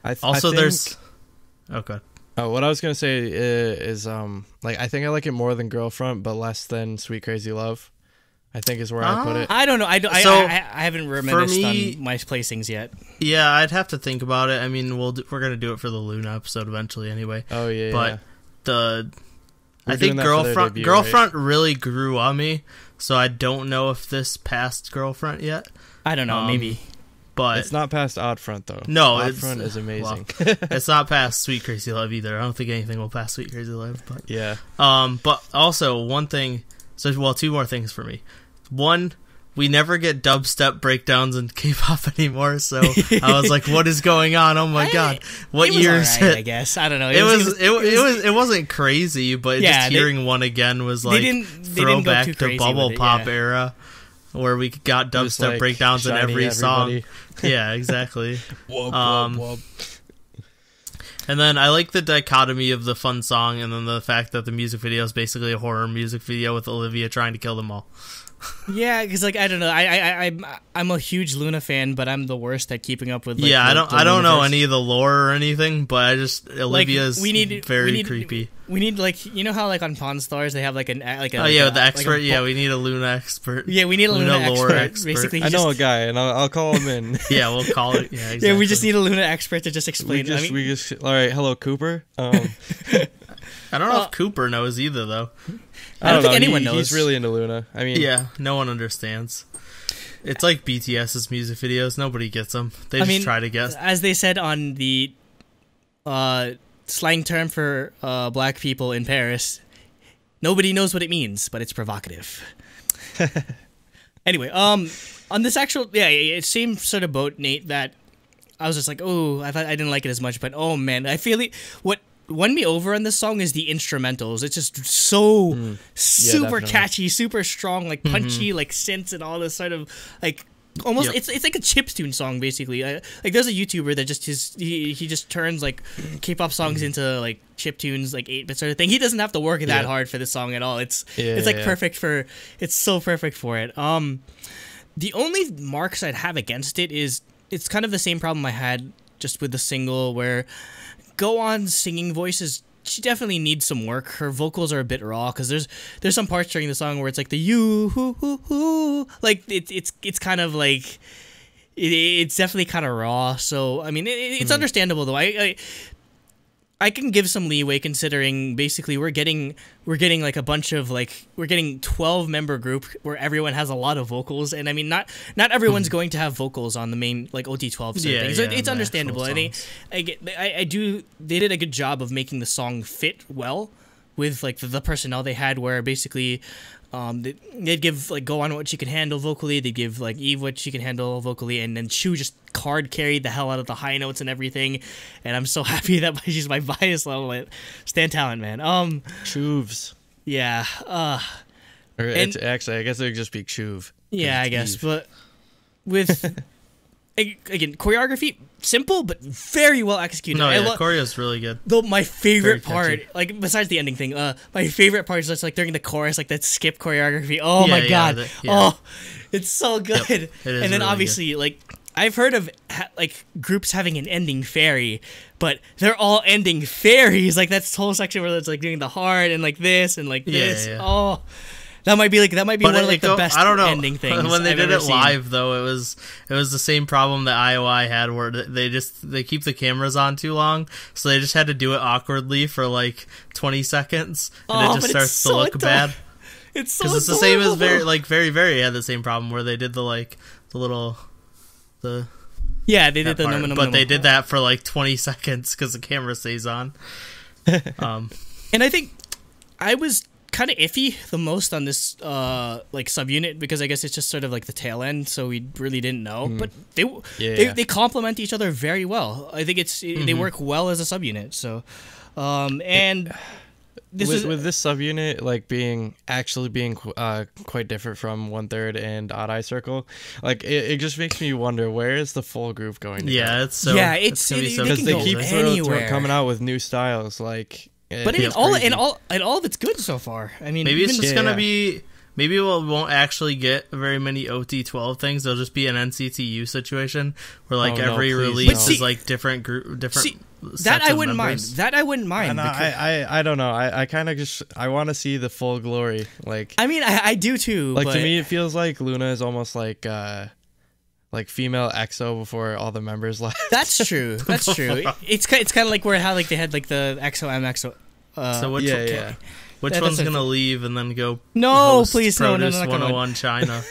There's okay. What I was gonna say is like I think I like it more than Girlfront, but less than Sweet Crazy Love. I think is where I put it. I don't know. I haven't reminisced on my placings yet. Yeah, I'd have to think about it. I mean, we're gonna do it for the LOONA episode eventually, anyway. Oh yeah. But I think Girlfront really grew on me, so I don't know if this passed Girlfront yet. I don't know, maybe. But it's not past Oddfront though. No, Oddfront is amazing. Well, it's not past Sweet Crazy Love either. I don't think anything will pass Sweet Crazy Love. But yeah. But also one thing. Two more things for me. One, we never get dubstep breakdowns in K-pop anymore. So I was like, "What is going on? Oh my god! What year is it?" I guess I don't know. It wasn't crazy, but just hearing one again was like throwback to Bubble Pop era. Where we got dubstep like breakdowns in every song. Yeah, exactly. Whoop. And then I like the dichotomy of the fun song and then the fact that the music video is basically a horror music video with Olivia trying to kill them all. Yeah, because like I don't know, I'm a huge LOONA fan, but I'm the worst at keeping up with. Like, I don't know any of the lore or anything, but I just Olivia's very creepy. We need like you know how like on Pawn Stars they have like the expert. We need a LOONA expert. Yeah, we need a LOONA lore expert. Basically, I know a guy, and I'll call him in. Yeah, we'll call it. Yeah, exactly. Yeah, we just need a LOONA expert to just explain. We just all right. Hello, Cooper. I don't know if Cooper knows either, though. I don't think anyone knows. He's really into LOONA. I mean, yeah, no one understands. It's like BTS's music videos. Nobody gets them. They just try to guess. As they said on the slang term for black people in Paris, nobody knows what it means, but it's provocative. Anyway, on this actual, it same sort of boat, Nate, that I was just like, oh, I thought I didn't like it as much, but oh man, I feel it. What won me over on this song is the instrumentals. It's just so super catchy, super strong, like punchy, like synths and all this sort of like almost it's like a chiptune song basically. Like there's a YouTuber that just he just turns like K-pop songs into like chiptunes, like 8-bit sort of thing. He doesn't have to work that hard for this song at all. It's perfect for it's so perfect for it. The only marks I'd have against it is it's kind of the same problem I had just with the single where Go On's singing voices, she definitely needs some work. Her vocals are a bit raw because there's some parts during the song where it's like the you hoo hoo hoo, like it's kind of like it's definitely kind of raw. So I mean it's understandable though. I can give some leeway considering basically we're getting like a bunch of like we're getting 12-member group where everyone has a lot of vocals, and I mean not everyone's going to have vocals on the main like OT12 sort of thing. So it's understandable. They did a good job of making the song fit well with like the personnel they had, where basically they'd give like Go On what she can handle vocally, they'd give like Eve what she can handle vocally, and then Chu just card carried the hell out of the high notes and everything, and I'm so happy that she's my bias level at Stan Talent, man. Chuves. Yeah. Actually, I guess it would just be Chuve. Yeah, I guess, Eve. But with again choreography simple but very well executed. No, choreo's really good. Though my favorite part, like besides the ending thing, my favorite part is just like during the chorus, like that skip choreography. Oh my god! Oh, it's so good. Yep, it is and then really obviously good. Like I've heard of like groups having an ending fairy, but they're all ending fairies. Like that's whole section where it's like doing the heart and like this and like this. Yeah. Oh. That might be one of like the best ending things. When they I've did ever it live, though, it was the same problem that AOA had, where they keep the cameras on too long, so they just had to do it awkwardly for like 20 seconds, and it just starts to look bad. It's so because it's the same as very very had the same problem where they did the little yeah, they did the but they did that for like 20 seconds because the camera stays on. And I think I was kind of iffy the most on this like subunit because I guess it's just sort of like the tail end, so we really didn't know. But they complement each other very well. I think they work well as a subunit. So and with this subunit like being quite different from 1/3 and Odd Eye Circle, like it just makes me wonder where is the full group going to go? It's gonna be so because they keep coming out with new styles like. But all of it's good so far. I mean, maybe it's just gonna be. Maybe we won't actually get very many OT12 things. There'll just be an NCTU situation where like every release is like different that I wouldn't mind. That I wouldn't mind. I don't know. I kind of just I want to see the full glory. Like I mean, I do too. Like to me, it feels like LOONA is almost like female EXO before all the members left. That's true. That's true. It's kind of like where how like they had like the EXO MXO. So which one's gonna leave and then go? No, please, no, 101 China,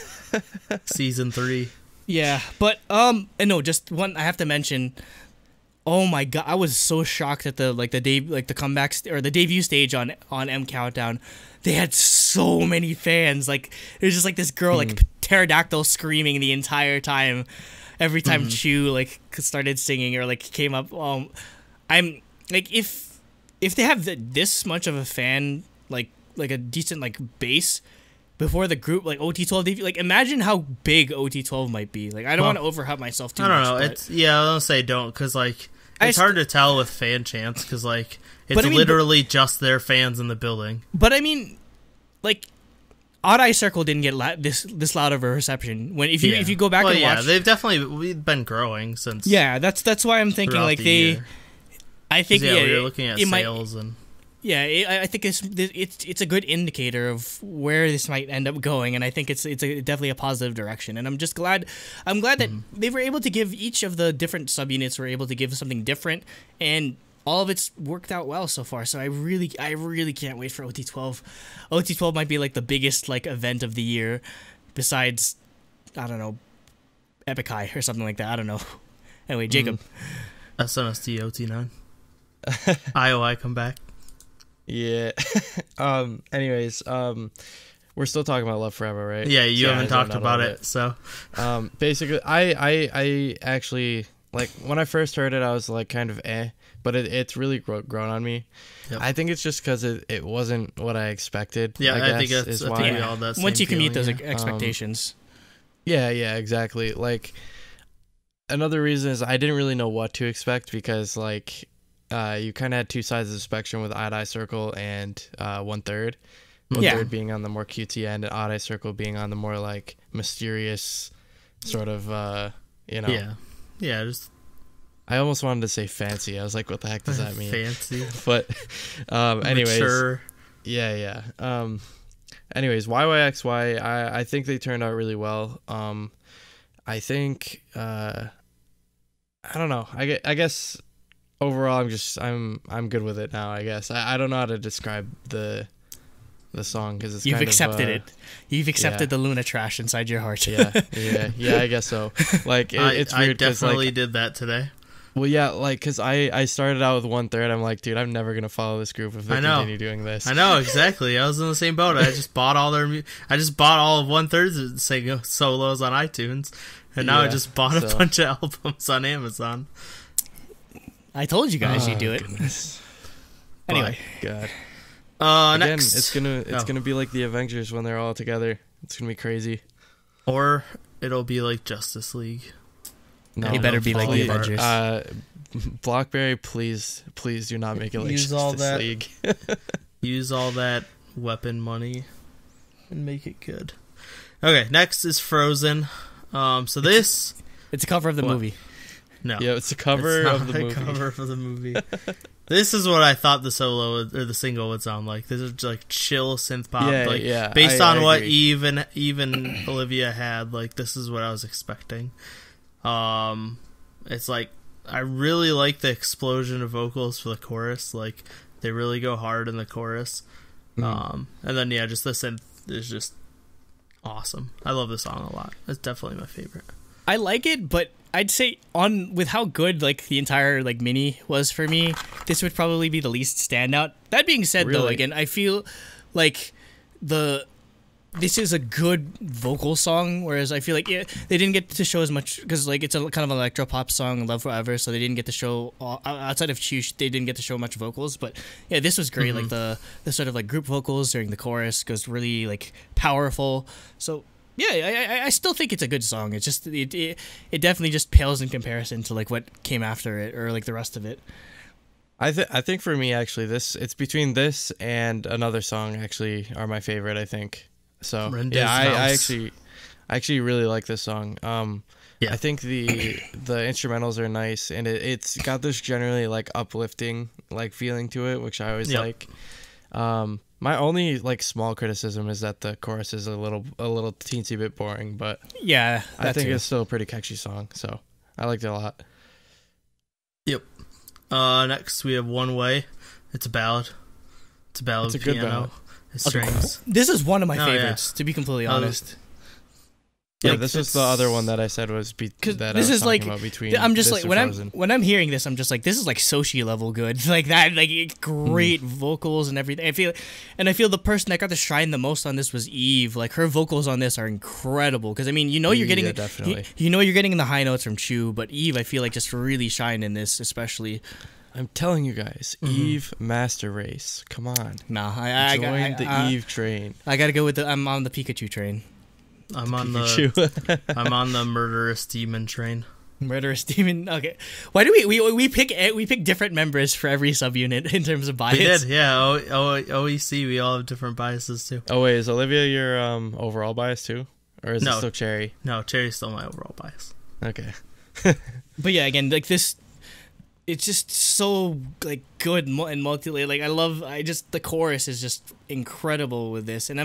season 3. Yeah, but and no, just one. I have to mention. Oh my god, I was so shocked at the comeback or the debut stage on M Countdown. They had so many fans. Like there's just like this girl like pterodactyl screaming the entire time. Every time Chu like started singing or like came up. I'm like if they have this much of a fan like a decent like base before the group like OT12 debut, like imagine how big OT12 might be. Like I don't want to overhype myself too much. I don't know. It's I don't say don't because like it's hard to tell with fan chants because like it's literally just their fans in the building. But I mean, like Odd Eye Circle didn't get this loud of a reception. When if you go back and watch, they've definitely been growing since. Yeah, that's why I'm thinking like year. I think we're looking at sales and. Yeah, I think it's a good indicator of where this might end up going, and I think it's definitely a positive direction. And I'm just glad that they were able to give each of the different subunits were able to give something different, and all of it's worked out well so far. So I really can't wait for OT12. OT12 might be like the biggest like event of the year, besides I don't know, Epic High or something like that. I don't know. Anyway, Jacob. SNSD OT9. IOI come back. Yeah. Anyways, we're still talking about Love Forever, right? Yeah, you haven't talked about it, so. Basically, I actually like when I first heard it, I was like kind of but it's really grown on me. Yep. I think it's just because it wasn't what I expected. Yeah, I think that's why. we all that. Once you can meet those yeah. expectations. Yeah, exactly. Like another reason is I didn't really know what to expect because like. You kind of had two sides of the spectrum with Odd Eye Circle and 1/3. 1/3 being on the more cutesy end, and Odd Eye Circle being on the more like mysterious sort of, Yeah, just. I almost wanted to say fancy. I was like, what the heck does that mean? Fancy. But, anyways. Mature. Yeah. Anyways, YYXY, I think they turned out really well. I think, I don't know. I guess. Overall, I'm good with it now. I guess I don't know how to describe the song because it's you've accepted it. You've accepted the LOONA trash inside your heart. yeah. I guess so. Like it's weird. I definitely did that today. Well, yeah, like because I started out with 1/3. I'm like, dude, I'm never gonna follow this group if they continue doing this. I know exactly. I was in the same boat. I just bought all of 1/3's solos on iTunes, and now I just bought a bunch of albums on Amazon. I told you guys you'd do it. Goodness. Anyway, God. Again, next it's gonna be like the Avengers when they're all together. It's gonna be crazy. Or it'll be like Justice League. No, it better be like the Avengers. Blockberry, please do not make it like Justice League. Use all that weapon money and make it good. Okay, next is Frozen. So this it's a cover of the movie. No. Yeah, it's a cover of the movie. Cover for the movie. This is what I thought the solo or the single would sound like. This is like chill synth pop. Based on what Eve and Olivia had, like this is what I was expecting. It's like I really like the explosion of vocals for the chorus. Like they really go hard in the chorus. And then just the synth is just awesome. I love the song a lot. It's definitely my favorite. I like it, but I'd say with how good like the entire like mini was for me, this would probably be the least standout. That being said, though, again, I feel like this is a good vocal song, whereas I feel like they didn't get to show as much because like it's a kind of an electro pop song, Love Forever, so they didn't get to show outside of Chew, they didn't get to show much vocals. But yeah, this was great. Like the sort of like group vocals during the chorus goes really like powerful. So yeah, I still think it's a good song. It's just it definitely just pales in comparison to like what came after it or like the rest of it. I think for me actually it's between this and another song actually are my favorite, I think. So yeah, I actually really like this song. I think the instrumentals are nice, and it's got this generally like uplifting like feeling to it, which I always like. My only like small criticism is that the chorus is a little teensy bit boring, but yeah, I think it's still a pretty catchy song, so I liked it a lot. Yep. Next we have One Way. It's a ballad. It's a ballad. It's a good ballad. Strings. This is one of my favorites, to be completely honest. Yeah, this is the other one that I said was that this is like between. I'm just like when I'm hearing this, I'm just like, this is like Sochi level good, like that, like great vocals and everything. I feel the person that got to shine the most on this was Eve. Like her vocals on this are incredible because I mean you're getting definitely you're getting the high notes from Chew, but Eve I feel like just really shine in this especially. I'm telling you guys, Eve Master Race. Come on. Nah, I joined the Eve train. I gotta go with I'm on the Pikachu train. I'm on the murderous demon train. Murderous demon. Okay. Why do we pick different members for every subunit in terms of bias? We did, yeah. OEC, we all have different biases too. Oh wait, is Olivia your overall bias too, or is it still Cherry? No, Cherry's still my overall bias. Okay. But yeah, again, like this. It's just so like good and multi-layered. Like the chorus is just incredible with this, and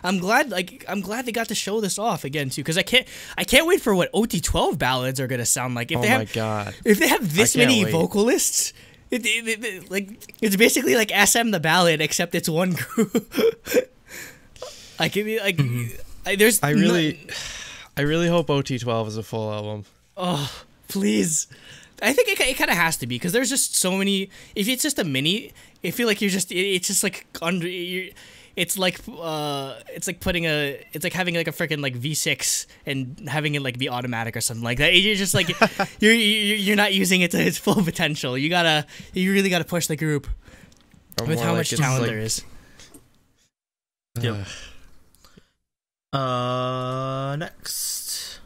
I'm glad they got to show this off again too, because I can't wait for what OT12 ballads are gonna sound like. My god! If they have this many vocalists, it's basically like SM the ballad except it's one group. I really hope OT12 is a full album. Oh please. I think it kind of has to be because there's just so many. If it's just a mini, I feel like it's just like it's like having like a freaking like V6 and having it like be automatic or something like that. You're just like you're not using it to its full potential. You really gotta push the group with how much talent there is. Yep. Next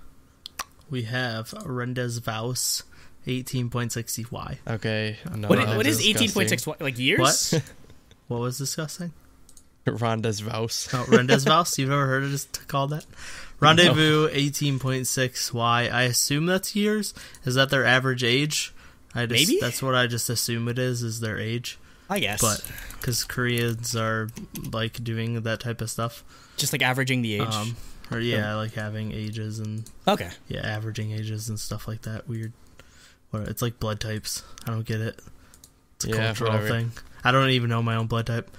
we have Rendes Vaus. 18.60Y. Okay. No, what is 18.6Y? Like years? What was disgusting? Rendes Vaus. Oh, Rendes Vaus? You've ever heard it just called that? Rendezvous 18.6Y. I assume that's years. Is that their average age? Maybe? That's what I just assume it is their age. I guess. But, because Koreans are, like, doing that type of stuff. Just, like, averaging the age? Like having ages and... Okay. Yeah, averaging ages and stuff like that. Weird. It's like blood types. I don't get it. It's a cultural thing. I don't even know my own blood type.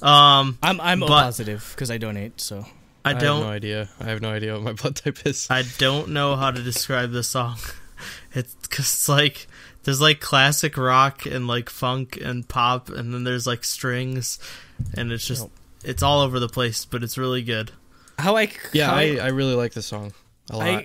I'm O positive because I donate. So I have no idea. I have no idea what my blood type is. I don't know how to describe the song. It's because like there's like classic rock and like funk and pop, and then there's like strings, and it's just it's all over the place, but it's really good. I really like this song a lot.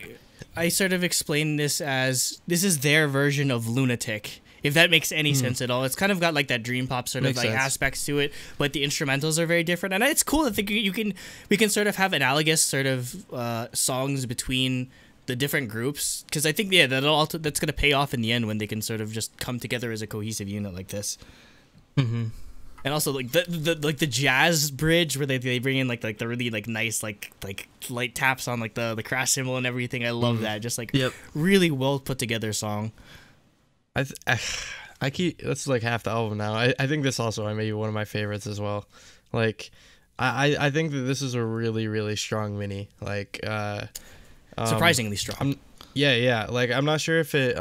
I sort of explain this as this is their version of Lunatic, if that makes any sense at all. It's kind of got like that dream pop sort of like aspects to it, but the instrumentals are very different, and it's cool that we can sort of have analogous sort of songs between the different groups, because I think that's going to pay off in the end when they can sort of just come together as a cohesive unit like this. Mm-hmm. And also like the jazz bridge where they bring in like the really like nice like light taps on like the crash cymbal and everything. I love that. Just like really well put together song. I keep that's like half the album now. I think this also may be one of my favorites as well. Like I think that this is a really really strong mini. Like surprisingly strong. Like I'm not sure if it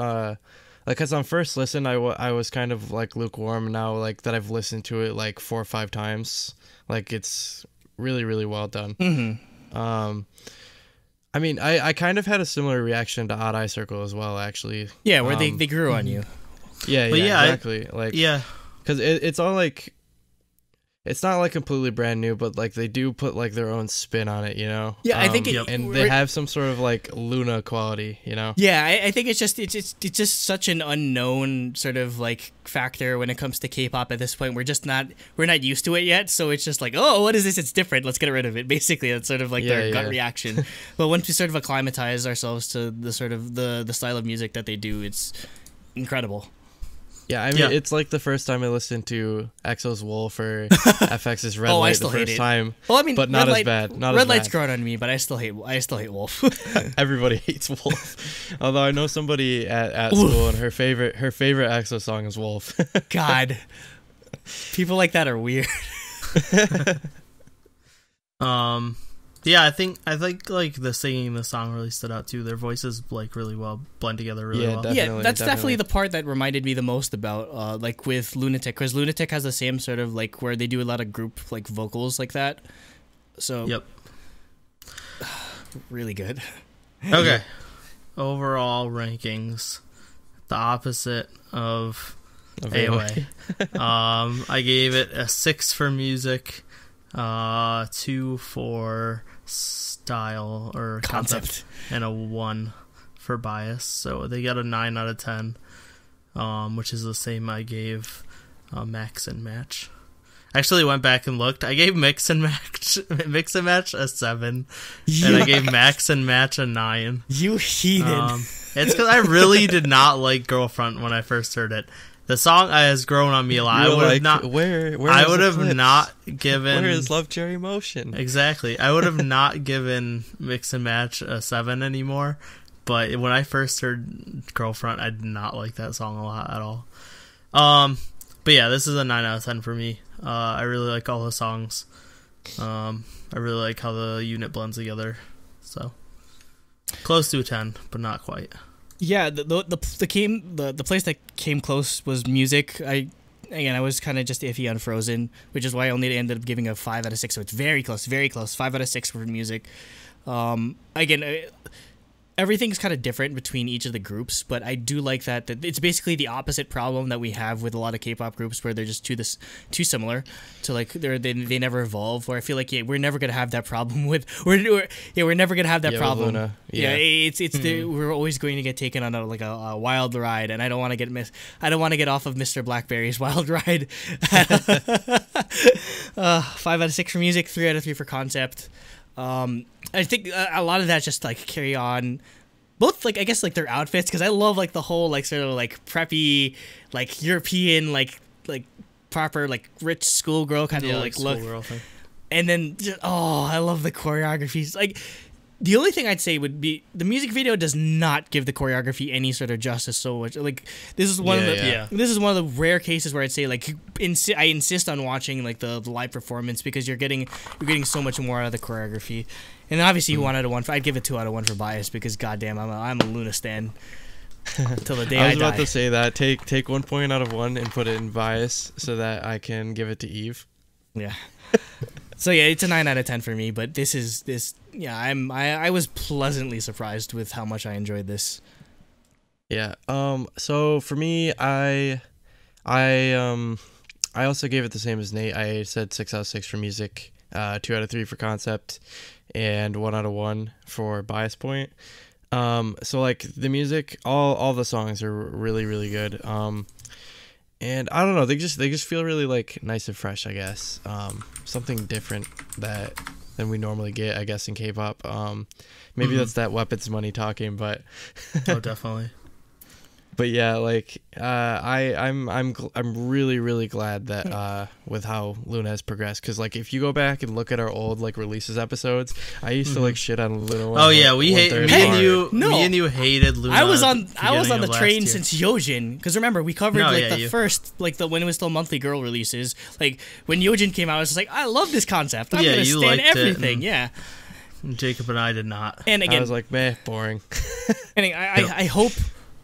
like, cause on first listen, I was kind of like lukewarm. Now, like that I've listened to it like 4 or 5 times, like it's really, really well done. Mm-hmm. I mean, I kind of had a similar reaction to Odd Eye Circle as well, actually. Yeah, where they grew on you. Yeah, exactly. Because it's all like, it's not like completely brand new, but like they do put like their own spin on it, you know. Yeah, I think and they have some sort of like LOONA quality, you know. Yeah, I think it's just such an unknown sort of like factor when it comes to K-pop at this point. We're not used to it yet, so it's just like, oh, what is this? It's different. Let's get rid of it. Basically, that's sort of like their gut reaction. But once we sort of acclimatize ourselves to the sort of the style of music that they do, it's incredible. Yeah, I mean, it's like the first time I listened to EXO's Wolf or FX's Red Light the first time. Well, I mean, but not as bad. Red Light's grown on me, but I still hate Wolf. Everybody hates Wolf. Although I know somebody at school and her favorite EXO song is Wolf. God, people like that are weird. Yeah, I think like the singing the song really stood out too. Their voices like really well blend together really well. That's definitely the part that reminded me the most about like with Lunatic, because Lunatic has the same sort of like where they do a lot of group like vocals like that. So yep, really good. Okay, overall rankings, the opposite of AOA. I gave it a 6 for music, 2 for style or concept, and a 1 for bias. So they got a 9 out of 10, which is the same I gave Max and Match. I actually went back and looked. I gave Mix and Match a 7, and I gave Max and Match a 9. You heathen! It's because I really did not like Girlfront when I first heard it. The song has grown on me a lot. I would have not. I would have not given. Where is Love Cherry Motion? Exactly. I would have not given Mix and Match a 7 anymore. But when I first heard Girlfront, I did not like that song a lot at all. But yeah, this is a 9 out of 10 for me. I really like all the songs. I really like how the unit blends together. So close to a 10, but not quite. Yeah, the place that came close was music. I was kind of just iffy on Frozen, which is why I only ended up giving a 5 out of 6. So it's very close, 5 out of 6 for music. Everything's kind of different between each of the groups, but I do like that it's basically the opposite problem that we have with a lot of K-pop groups, where they're just too similar to like they never evolve. Where I feel like we're never gonna have that problem with we're never gonna have that problem. LOONA. We're always going to get taken on a wild ride, and I don't want to get off of Mr. Blackberry's wild ride. 5 out of 6 for music, 3 out of 3 for concept. I think a lot of that just like carry on both like I guess like their outfits, because I love like the whole like sort of like preppy like European like proper like rich schoolgirl kind of like look, thing. And then I love the choreographies. Like the only thing I'd say would be the music video does not give the choreography any sort of justice. So much like this is one of the rare cases where I'd say like I insist on watching like the live performance, because you're getting so much more out of the choreography. And obviously you 1 out of 1. I'd give it 2 out of 1 for bias, because goddamn I'm a LOONA stan till the day I die. I was about to say that take 1 point out of 1 and put it in bias so that I can give it to Eve. Yeah. So yeah, it's a 9 out of 10 for me, but I was pleasantly surprised with how much I enjoyed this. Yeah. So for me, I also gave it the same as Nate. I said 6 out of 6 for music, 2 out of 3 for concept, and 1 out of 1 for bias point. So like the music, all the songs are really, really good. And I don't know, they just feel really like nice and fresh, I guess. Something different than we normally get, I guess, in K-pop. Maybe that's that Weapons Money talking, but oh, definitely. But yeah, like I'm really, really glad that with how LOONA has progressed, because like if you go back and look at our old like releases episodes, I used to like shit on LOONA. Oh yeah, me and you hated LOONA. I was on the train since Yojin, because remember we covered first like when it was still monthly girl releases. Like when Yojin came out, I was just like, I love this concept. I'm gonna stand everything. Yeah. Jacob and I did not. And again, I was like, meh, boring. And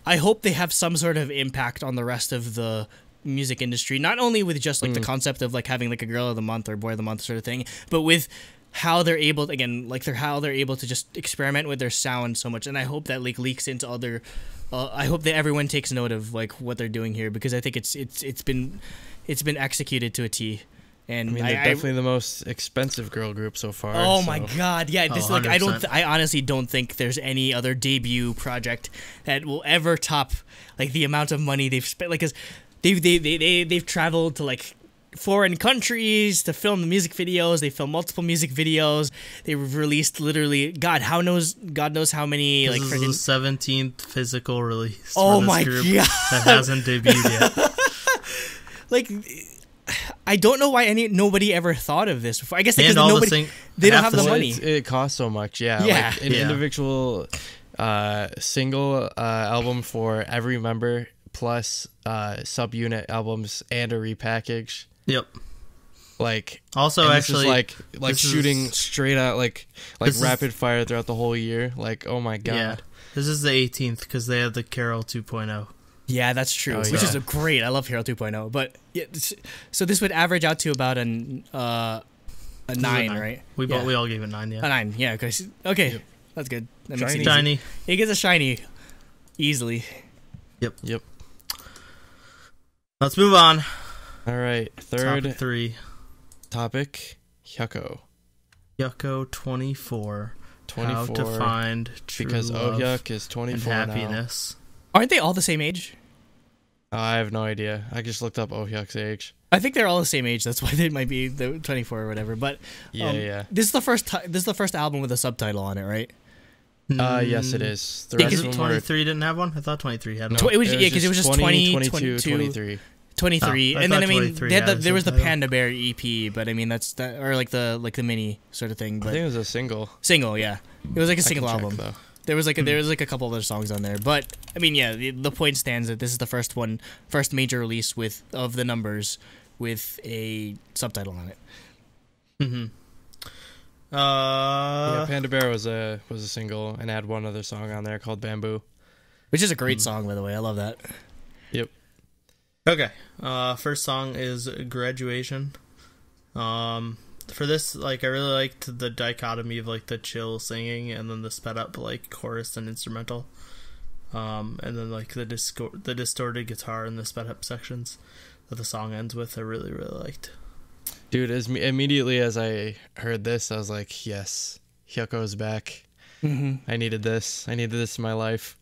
I hope they have some sort of impact on the rest of the music industry, not only with just like the concept of like having like a girl of the month or boy of the month sort of thing, but with how they're able to, again, like how they're able to just experiment with their sound so much. And I hope that like leaks into other. I hope that everyone takes note of like what they're doing here, because I think it's been executed to a T. And I mean, they're definitely the most expensive girl group so far. Oh my god, yeah! This like 100%. I honestly don't think there's any other debut project that will ever top like the amount of money they've spent. Like, cause they've traveled to like foreign countries to film the music videos. They filmed multiple music videos. They've released literally God knows how many like this is the 17th physical release. Oh for this my group god, that hasn't debuted yet. like. I don't know why nobody ever thought of this before. I guess because they don't have the money. It costs so much, yeah. Yeah. Like an individual single album for every member, plus subunit albums and a repackage. Yep. Like also, actually, like shooting straight out like rapid fire throughout the whole year. Like, oh my god. Yeah. This is the 18th because they had the Carol 2.0. Yeah, that's true. Oh, which is great. I love Hero 2.0. But yeah, so this would average out to about a 9, right? We all gave it 9. Yeah, a 9. Yeah. Okay, that's good. That makes it shiny. easy. It gets a shiny easily. Yep. Let's move on. All right, third Topic 3. topic: Hyukoh. Hyukoh 24. 24. How to find true because love Ohyuk is 24 and now. happiness. Aren't they all the same age? I have no idea. I just looked up Ohyuk's age. I think they're all the same age. That's why they might be the 24 or whatever. But Yeah. This is the first album with a subtitle on it, right? Yes, it is. The rest of them 23 didn't have one. I thought 23 had one. No, because it was just 20, 22, 23. 23, I and then thought I mean 23 there was the subtitle. Panda Bear EP, but I mean that's that, or like the mini sort of thing. I But think it was a single. single, yeah, it was like a I can single check, album. though. There was like a couple other songs on there, but I mean, yeah, the point stands that this is the first major release of the numbers with a subtitle on it. Mm-hmm. Yeah, Panda Bear was a single and had one other song on there called Bamboo. Which is a great song, by the way. I love that. Yep. Okay. First song is Graduation. For this, like, I really liked the dichotomy of like the chill singing and then the sped up like chorus and instrumental. And then like the distorted guitar and the sped up sections that the song ends with, I really, really liked. Dude, immediately as I heard this, I was like, yes, Hyukoh's back. Mm-hmm. I needed this. I needed this in my life.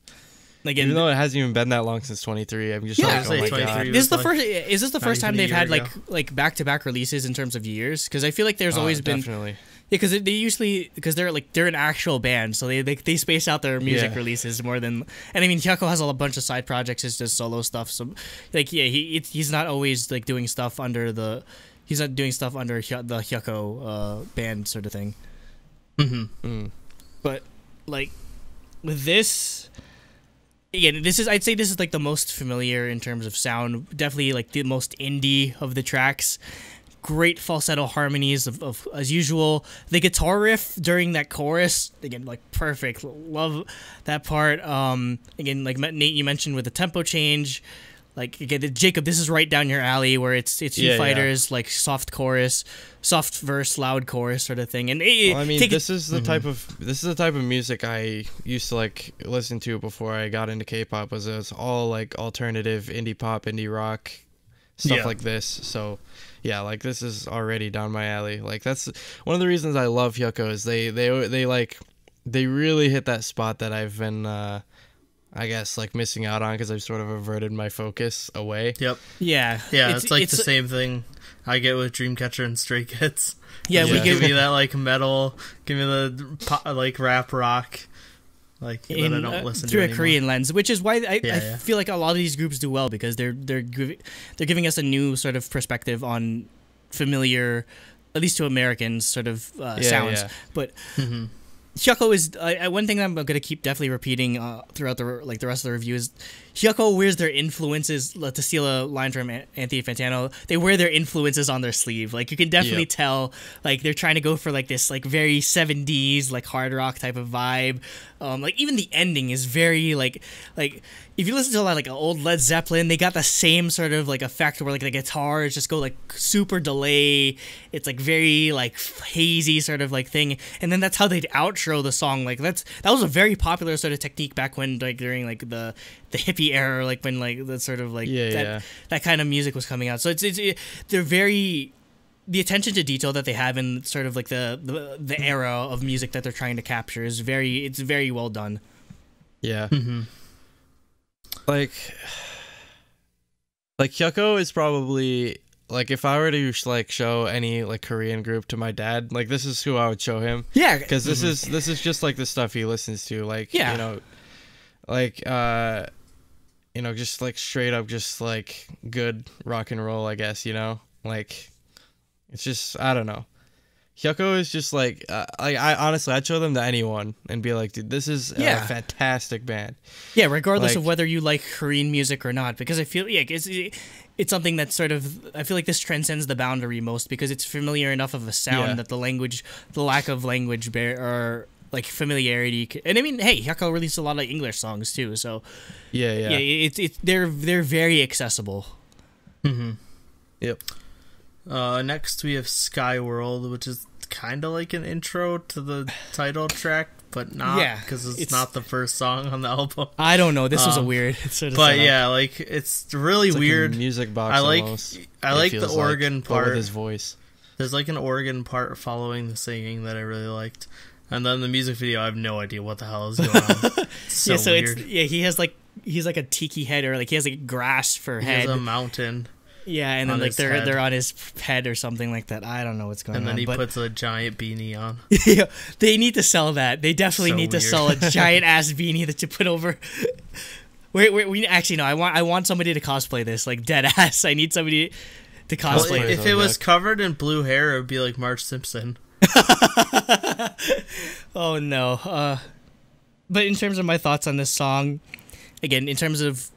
Like, Even though it hasn't even been that long since 23, I'm just like, oh my god. This is the first. Is this the first time they've had ago. like back-to-back releases in terms of years? Because I feel like there's always been. Definitely. Yeah, because they usually they're an actual band, so they space out their music releases more than. And I mean, Hyukoh has a bunch of side projects, it's just solo stuff. So, like, yeah, he's not always like doing stuff under the. He's not doing stuff under the Hyukoh band sort of thing. Mm-hmm. Mm. But like with this. Again, I'd say this is like the most familiar in terms of sound. Definitely like the most indie of the tracks. Great falsetto harmonies of as usual. The guitar riff during that chorus, again, like perfect. Love that part. Again, like Nate, you mentioned with the tempo change. Like, again, Jacob, this is right down your alley where it's Foo Fighters, like soft chorus, soft verse, loud chorus sort of thing. And this is the type of music I used to like listen to before I got into K-pop. Was all like alternative indie pop, indie rock stuff like this. So yeah, like this is already down my alley. Like that's one of the reasons I love Hyukoh is they really hit that spot that I've been I guess like missing out on because I've sort of averted my focus away. Yep. Yeah. Yeah, it's like the same thing I get with Dreamcatcher and Stray Kids. Yeah, we give me that like metal, give me the like rap rock, like that I don't listen to through anymore. a Korean lens, which is why I feel like a lot of these groups do well because they're giving us a new sort of perspective on familiar, at least to Americans, sort of sounds. Yeah. But. Hyukoh is one thing I'm gonna keep definitely repeating throughout the rest of the review is Hyukoh wears their influences, to steal a line from Anthony Fantano, they wear their influences on their sleeve. Like, you can definitely tell, like, they're trying to go for, like, this, like, very 70s, like, hard rock type of vibe. Like, even the ending is very, like, if you listen to a lot of, like, old Led Zeppelin, they got the same sort of, like, effect where, like, the guitars just go, like, super delay. It's, like, very, like, hazy sort of, like, thing. And then that's how they'd outro the song. Like, that was a very popular sort of technique back when, like, during, like, the hippie era, like, when, like, that sort of, like, that kind of music was coming out. So they're very... The attention to detail that they have in sort of, like, the era of music that they're trying to capture is very well done. Yeah. Like Hyukoh is probably, like, if I were to, like, show any, like, Korean group to my dad, like, this is who I would show him. Yeah. Because this is just, like, the stuff he listens to. Like, you know, like, you know, just, like, straight up just, like, good rock and roll, I guess, you know? Like, it's just, I don't know. Hyukoh is just, like, I honestly, I'd show them to anyone and be like, dude, this is a fantastic band. Yeah, regardless of whether you like Korean music or not, because I feel it's something that sort of, I feel like this transcends the boundary most, because it's familiar enough of a sound that the lack of language or like familiarity, and I mean, hey, Hyukoh released a lot of English songs too, so they're very accessible. Yep. Next we have Skyworld, which is kind of like an intro to the title track, but not, because it's not the first song on the album. I don't know. This was a weird sort of but setup. yeah, like, it's really it's weird. Like a music box. I like the organ part with his voice. There's like an organ part following the singing that I really liked, and then the music video, I have no idea what the hell is going on. It's so weird. He's like a tiki head, or like he has like grass for head. He has a mountain. Yeah, and then like they're on his head or something like that. I don't know what's going on. And then he puts a giant beanie on. Yeah, they need to sell that. They definitely need to sell a giant ass beanie that you put over. Wait, we actually no. I want somebody to cosplay this, like, dead ass. I need somebody to cosplay. If it was covered in blue hair, it would be like Marge Simpson. Oh no. But in terms of my thoughts on this song, again, in terms of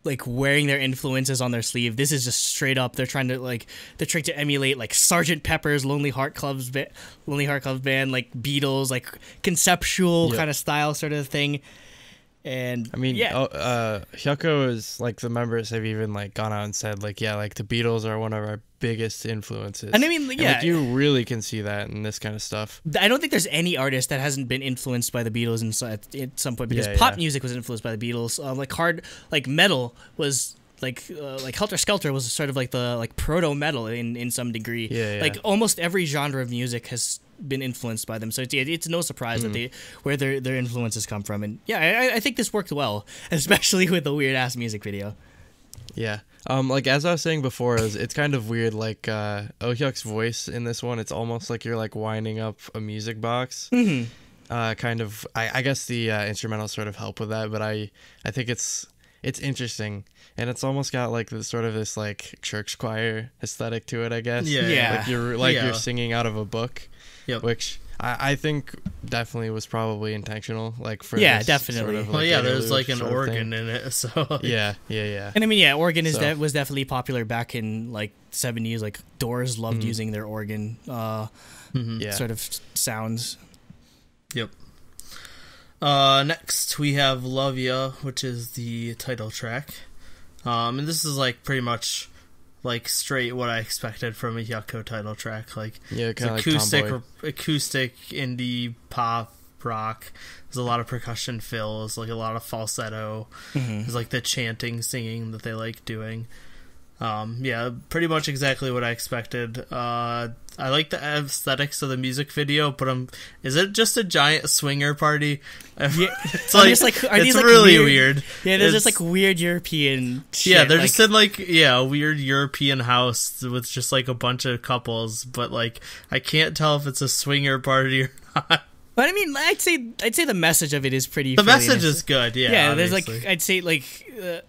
like wearing their influences on their sleeve, this is just straight up. They're trying to emulate like Sgt. Pepper's Lonely Heart Club Band, like Beatles, like conceptual kind of style sort of thing. And I mean, Hyukoh is like, the members have even like gone out and said like, yeah, like the Beatles are one of our biggest influences. And I mean, yeah, like, you really can see that in this kind of stuff. I don't think there's any artist that hasn't been influenced by the Beatles at some point, because pop music was influenced by the Beatles. Like metal was like Helter Skelter was sort of like the like proto metal in some degree. Like almost every genre of music has been influenced by them, so it's no surprise that where their influences come from. And I think this worked well, especially with the weird ass music video. Yeah. Like, as I was saying before, it's kind of weird, like, Oh Hyuk's voice in this one, it's almost like you're, like, winding up a music box. Kind of, I guess the instrumentals sort of help with that, but I think it's interesting, and it's almost got, like, this sort of this, like, church choir aesthetic to it, I guess. Like, you're singing out of a book, which I think definitely was probably intentional, like, for this definitely. Sort of, like, there's like an organ in it, so like, yeah. And I mean, organ was definitely popular back in like 70s. Like Doors loved using their organ sort of sounds. Yep. Next we have Love Ya, which is the title track, and this is like pretty much like straight what I expected from a Hyukoh title track. Like, it's acoustic indie pop rock. There's a lot of percussion fills, like a lot of falsetto. There's like the chanting, singing that they like doing. Pretty much exactly what I expected. I like the aesthetics of the music video, but is it just a giant swinger party? It's like, are these it's really weird? weird. Yeah, there's just like weird European shit. Yeah, they're just in like a weird European house with just like a bunch of couples, but like I can't tell if it's a swinger party or not. But I mean, I'd say the message of it is pretty. The message is good, yeah. There's like, I'd say like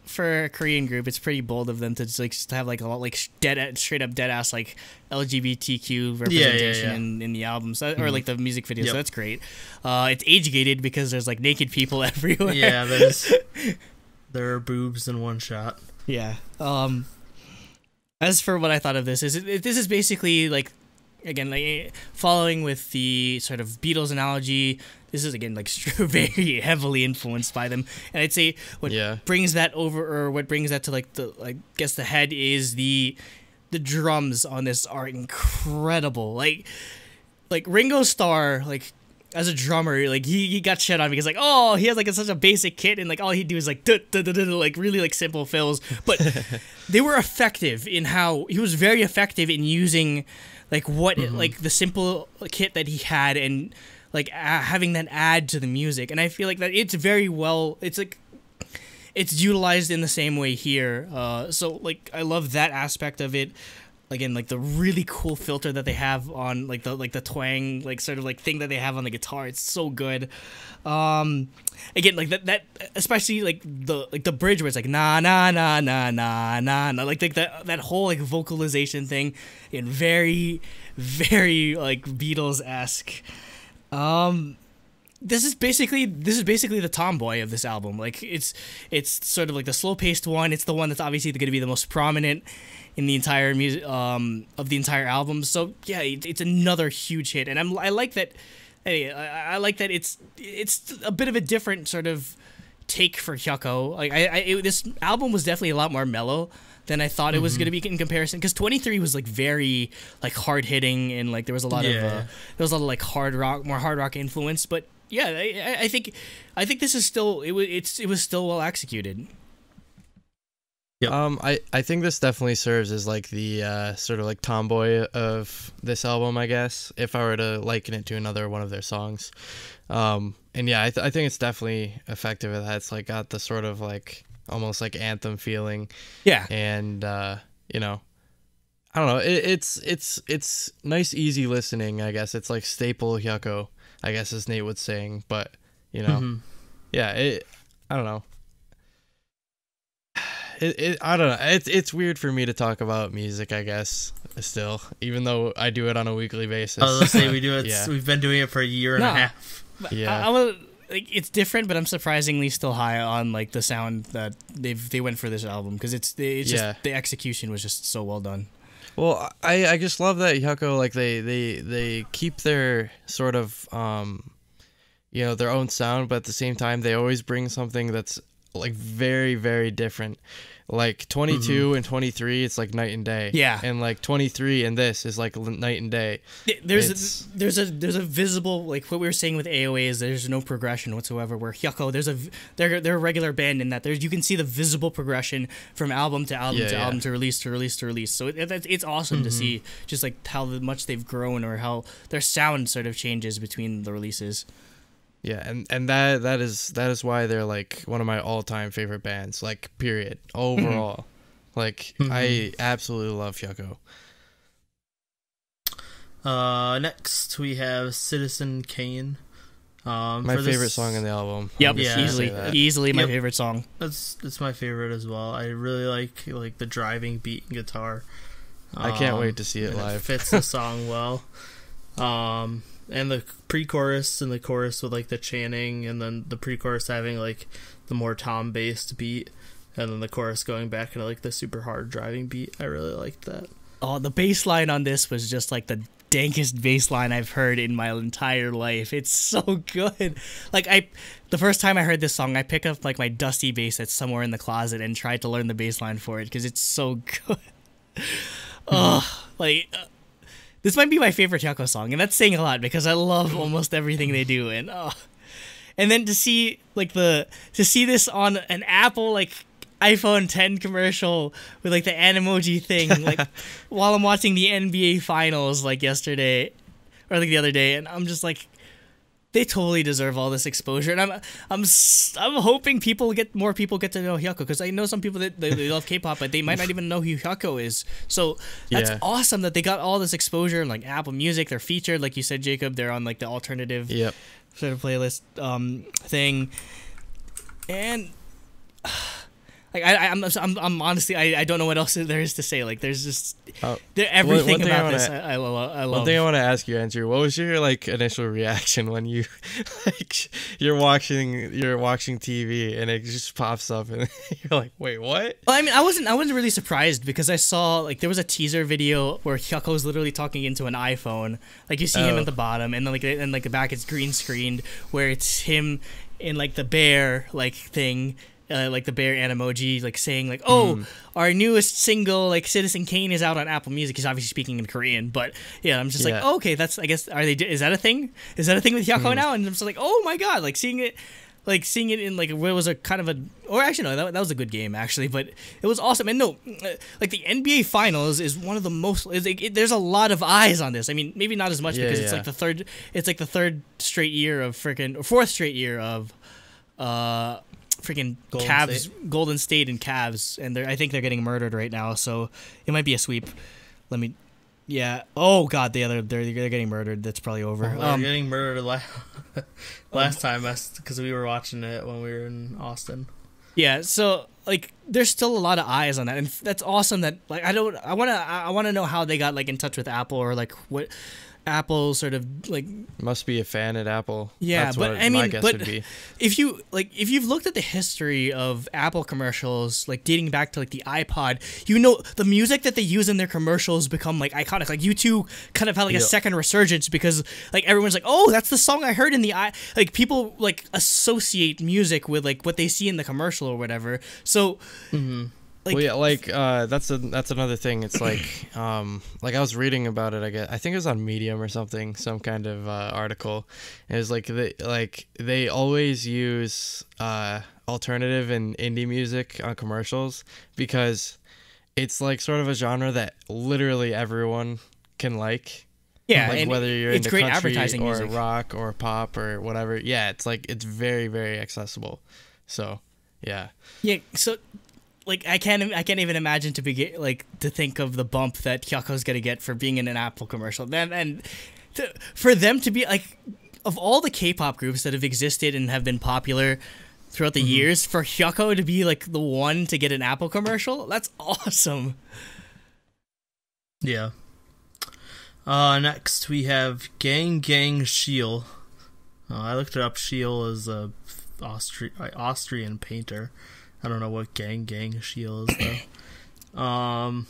for a Korean group, it's pretty bold of them to just have like a lot like straight up dead ass like LGBTQ representation in the album, or like the music video. So that's great. It's age gated because there's like naked people everywhere. Yeah, there's There are boobs in one shot. Yeah. As for what I thought of this, this is basically like, again, like following with the sort of Beatles analogy. This is again like very heavily influenced by them, and I'd say what brings that over, or what brings that to like the, I guess, the head is the drums on this are incredible. Like Ringo Starr, like as a drummer, like he got shit on because like, oh, he has like such a basic kit, and like all he'd do is like like really like simple fills, but they were effective in how he was very effective in using like what like the simple kit that he had, and like having that add to the music. And I feel like that it's very well, it's like it's utilized in the same way here. So like I love that aspect of it. Again, like the really cool filter that they have on like the twang, like sort of like thing that they have on the guitar. It's so good. Again, like that especially like the bridge where it's like na na na na na na na, like that whole like vocalization thing, and very like Beatles-esque. This is basically the tomboy of this album. Like it's sort of like the slow-paced one. It's the one that's obviously going to be the most prominent in the entire music of the entire album. So yeah, it's another huge hit, and I like that. I like that it's a bit of a different sort of take for Hyukoh. Like this album was definitely a lot more mellow than I thought it was going to be in comparison, because 23 was like very like hard hitting, and like there was a lot of like hard rock influence. But yeah, I think this is still it was still well executed. Yep. I think this definitely serves as like the sort of like tomboy of this album, I guess, if I were to liken it to another one of their songs. And yeah, I think it's definitely effective at that. It's like got the sort of like almost like anthem feeling. Yeah. And you know, I don't know. It's nice, easy listening. I guess it's like staple Hyukoh, I guess, as Nate was saying. But you know, yeah, I don't know. I don't know. It's weird for me to talk about music, I guess, still, even though I do it on a weekly basis. I was gonna say we do it. Yeah. We've been doing it for a year and a half. Yeah, I will, like, it's different, but I'm surprisingly still high on like the sound that they went for this album, because it's just the execution was just so well done. Well, I just love that Hyukoh, like they keep their sort of you know, their own sound, but at the same time they always bring something that's like very, very different. Like 22 and 23, it's like night and day. Yeah. And like 23 and this is like night and day. There's a visible, like what we were saying with AOA, is there's no progression whatsoever. Where Hyukoh, they're a regular band in that you can see the visible progression from album to album to album, to release to release to release. So it's awesome to see just like how much they've grown, or how their sound sort of changes between the releases. Yeah, and that is why they're like one of my all-time favorite bands, like period, overall. Like I absolutely love Hyukoh. Next we have Citizen Kane. My favorite song in the album. Yep, easily my favorite song. That's my favorite as well. I really like the driving beat and guitar. I can't wait to see it live. It fits the song well. And the pre-chorus and the chorus with like the chanting, and then the pre-chorus having like the more tom-based beat, and then the chorus going back into like the super hard driving beat. I really liked that. Oh, the bass line on this was just like the dankest bass line I've heard in my entire life. It's so good. Like the first time I heard this song, I picked up like my dusty bass that's somewhere in the closet and tried to learn the bass line for it, because it's so good. This might be my favorite Hyukoh song, and that's saying a lot, because I love almost everything they do. And then to see this on an Apple like iPhone 10 commercial with like the Animoji thing, like while I'm watching the NBA Finals like yesterday or like the other day, and I'm just like, they totally deserve all this exposure, and I'm hoping more people get to know Hyukoh, because I know some people that they love K-pop, but they might not even know who Hyukoh is. So that's awesome that they got all this exposure, and like Apple Music, they're featured, like you said, Jacob. They're on like the alternative sort of playlist thing, and Like I'm honestly I don't know what else there is to say. Like there's just everything about this I love. One thing I want to ask you, Andrew, what was your like initial reaction when you like you're watching TV and it just pops up and you're like, wait, what? Well, I mean, I wasn't really surprised because I saw like there was a teaser video where Hyukoh's literally talking into an iPhone. Like you see him at the bottom, and then like the back is green screened where it's him in like the bear like thing. Like the bear emoji, like saying like, "Oh, our newest single, like Citizen Kane, is out on Apple Music." He's obviously speaking in Korean, but yeah, I'm just like, oh, okay, that's I guess is that a thing? Is that a thing with Hyukoh now? And I'm just like, oh my god, like seeing it in like where was a kind of a, or actually no, that was a good game actually, but it was awesome. And no, like the NBA Finals is one of the most. There's a lot of eyes on this. I mean, maybe not as much because it's like the third straight year of fourth straight year of freaking Golden State and Cavs, and I think they're getting murdered right now, so it might be a sweep. Oh god, they're getting murdered. That's probably over. They're getting murdered last time because we were watching it when we were in Austin. Yeah, so like there's still a lot of eyes on that, and that's awesome. That like I want to know how they got like in touch with Apple, or like what Apple sort of like must be a fan at Apple. Yeah, that's but what I mean, my guess would be. If you've looked at the history of Apple commercials, like dating back to like the iPod, you know the music that they use in their commercials become like iconic. Like U2 kind of had like a second resurgence because like everyone's like, oh, that's the song I heard in the like people like associate music with like what they see in the commercial or whatever. So. Mm-hmm. Like, well, yeah, like that's another thing. It's like I was reading about it. I think it was on Medium or something, some kind of article. And it was like they always use alternative and indie music on commercials because it's like sort of a genre that literally everyone can like. Yeah, like and whether you're it's into great country advertising or music. rock or pop or whatever. Yeah, it's like it's very, very accessible. So yeah. Yeah. So. Like I can't even imagine to think of the bump that Hyukoh's gonna get for being in an Apple commercial. For them to be like, of all the K-pop groups that have existed and have been popular throughout the years, for Hyukoh to be like the one to get an Apple commercial, that's awesome. Yeah. Next we have Gang Shiel. I looked it up. Shiel is a Austrian painter. I don't know what Gang Shiel is though.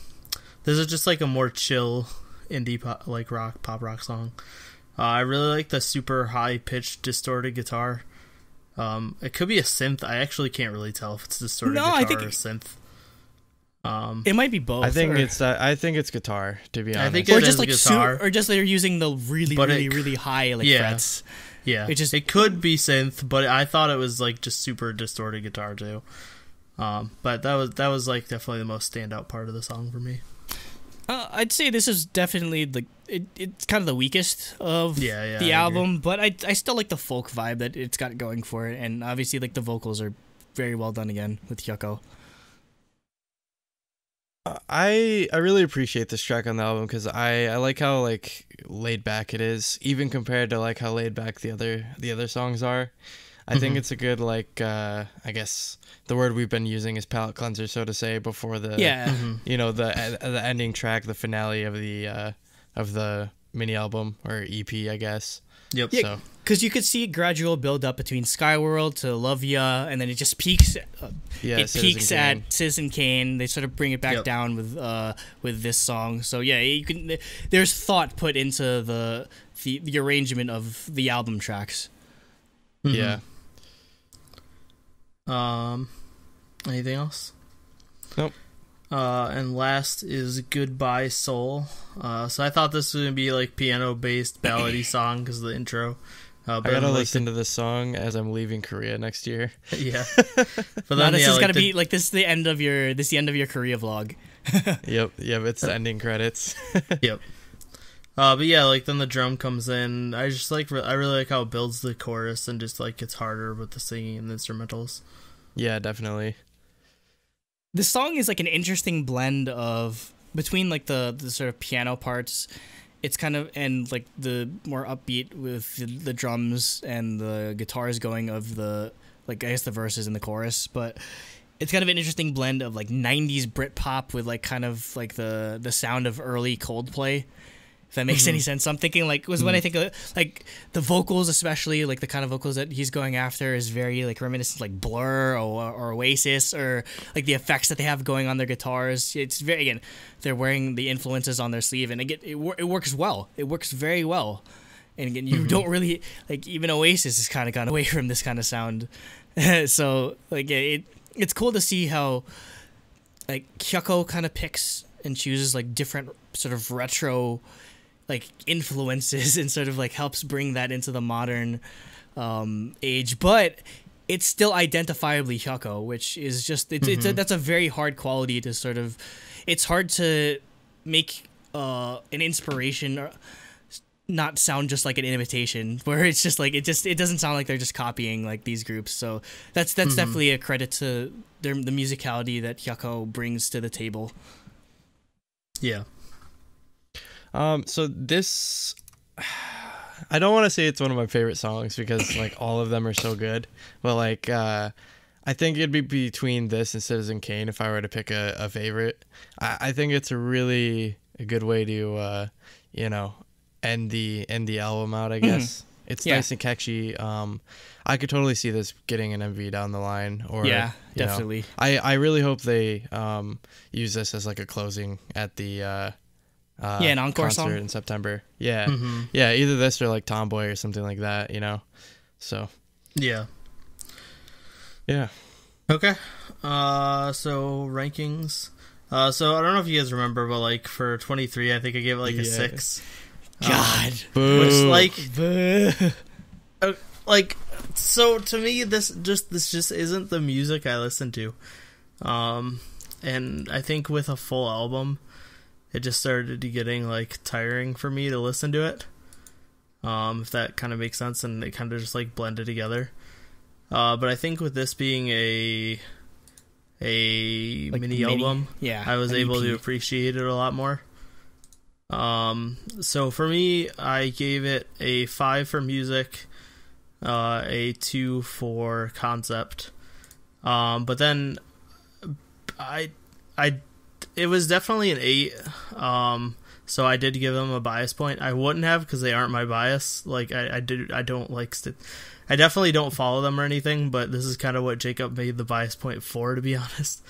This is just like a more chill indie pop, like pop rock song. I really like the super high pitched distorted guitar. It could be a synth. I actually can't really tell if it's distorted guitar or synth. It might be both. I think it's guitar, to be honest. I think it is like guitar, or just they're using the really high like frets. Yeah, it could be synth, but I thought it was like just super distorted guitar too. But that was like definitely the most standout part of the song for me. I'd say this is definitely it's kind of the weakest of the album, but I still like the folk vibe that it's got going for it, and obviously like the vocals are very well done again with Hyukoh. I really appreciate this track on the album because I like how like laid back it is, even compared to like how laid back the other songs are. I think it's a good like I guess the word we've been using is palate cleanser, so to say, before the the ending track, the finale of the mini album or EP, I guess. Yep. Yeah, because you could see a gradual build up between Skyworld to Love Ya, and then it just peaks. It peaks at Citizen Kane. They sort of bring it back down with this song. So yeah, you can. There's thought put into the arrangement of the album tracks. Yeah. Anything else? Nope. And last is Goodbye Soul. So I thought this was gonna be like piano based ballady song because of the intro. I gotta listen to this song as I'm leaving Korea next year. Yeah. But then this is gonna be like this is the end of your Korea vlog. Yep. It's the ending credits. Yep. But yeah, like then the drum comes in. I really like how it builds the chorus and just like gets harder with the singing and the instrumentals. Yeah, definitely. This song is like an interesting blend of between like the sort of piano parts. It's kind of and like the more upbeat with the drums and the guitars going of the like I guess the verses and the chorus, but it's kind of an interesting blend of like 90s Britpop with like kind of like the sound of early Coldplay. If that makes any sense. So I'm thinking like when I think of like the vocals, especially like the kind of vocals that he's going after is very like reminiscent like Blur or Oasis, or like the effects that they have going on their guitars. It's very, again, they're wearing the influences on their sleeve, and again, it works well. It works very well. And again, you don't really like, even Oasis has kind of gone away from this kind of sound. So like it's cool to see how like Hyukoh kind of picks and chooses like different sort of retro like influences and sort of like helps bring that into the modern age, but it's still identifiably Hyukoh, which is just that's a very hard quality to sort of, it's hard to make an inspiration or not sound just like an imitation, where it's just like it doesn't sound like they're just copying like these groups. So that's definitely a credit to the musicality that Hyukoh brings to the table. Yeah. So this, I don't want to say it's one of my favorite songs because like all of them are so good, but like I think it'd be between this and Citizen Kane if I were to pick a favorite. I think it's a really good way to end the album out, I guess. It's nice and catchy. I could totally see this getting an MV down the line, or definitely. I really hope they use this as like a closing at the an encore concert song in September. Yeah. Yeah, either this or like Tomboy or something like that, So yeah. Okay. So rankings. So I don't know if you guys remember, but like for 23, I think I gave it like a 6. God. Which like so to me this just isn't the music I listen to. And I think with a full album, it just started getting like tiring for me to listen to it. If that kind of makes sense, and it kind of just like blended together. But I think with this being a like mini album, I was able to appreciate it a lot more. So for me, I gave it a 5 for music, a 2 for concept. But then it was definitely an 8. So I did give them a bias point. I wouldn't have, because they aren't my bias. Like I definitely don't follow them or anything, but this is kind of what Jacob made the bias point for, to be honest.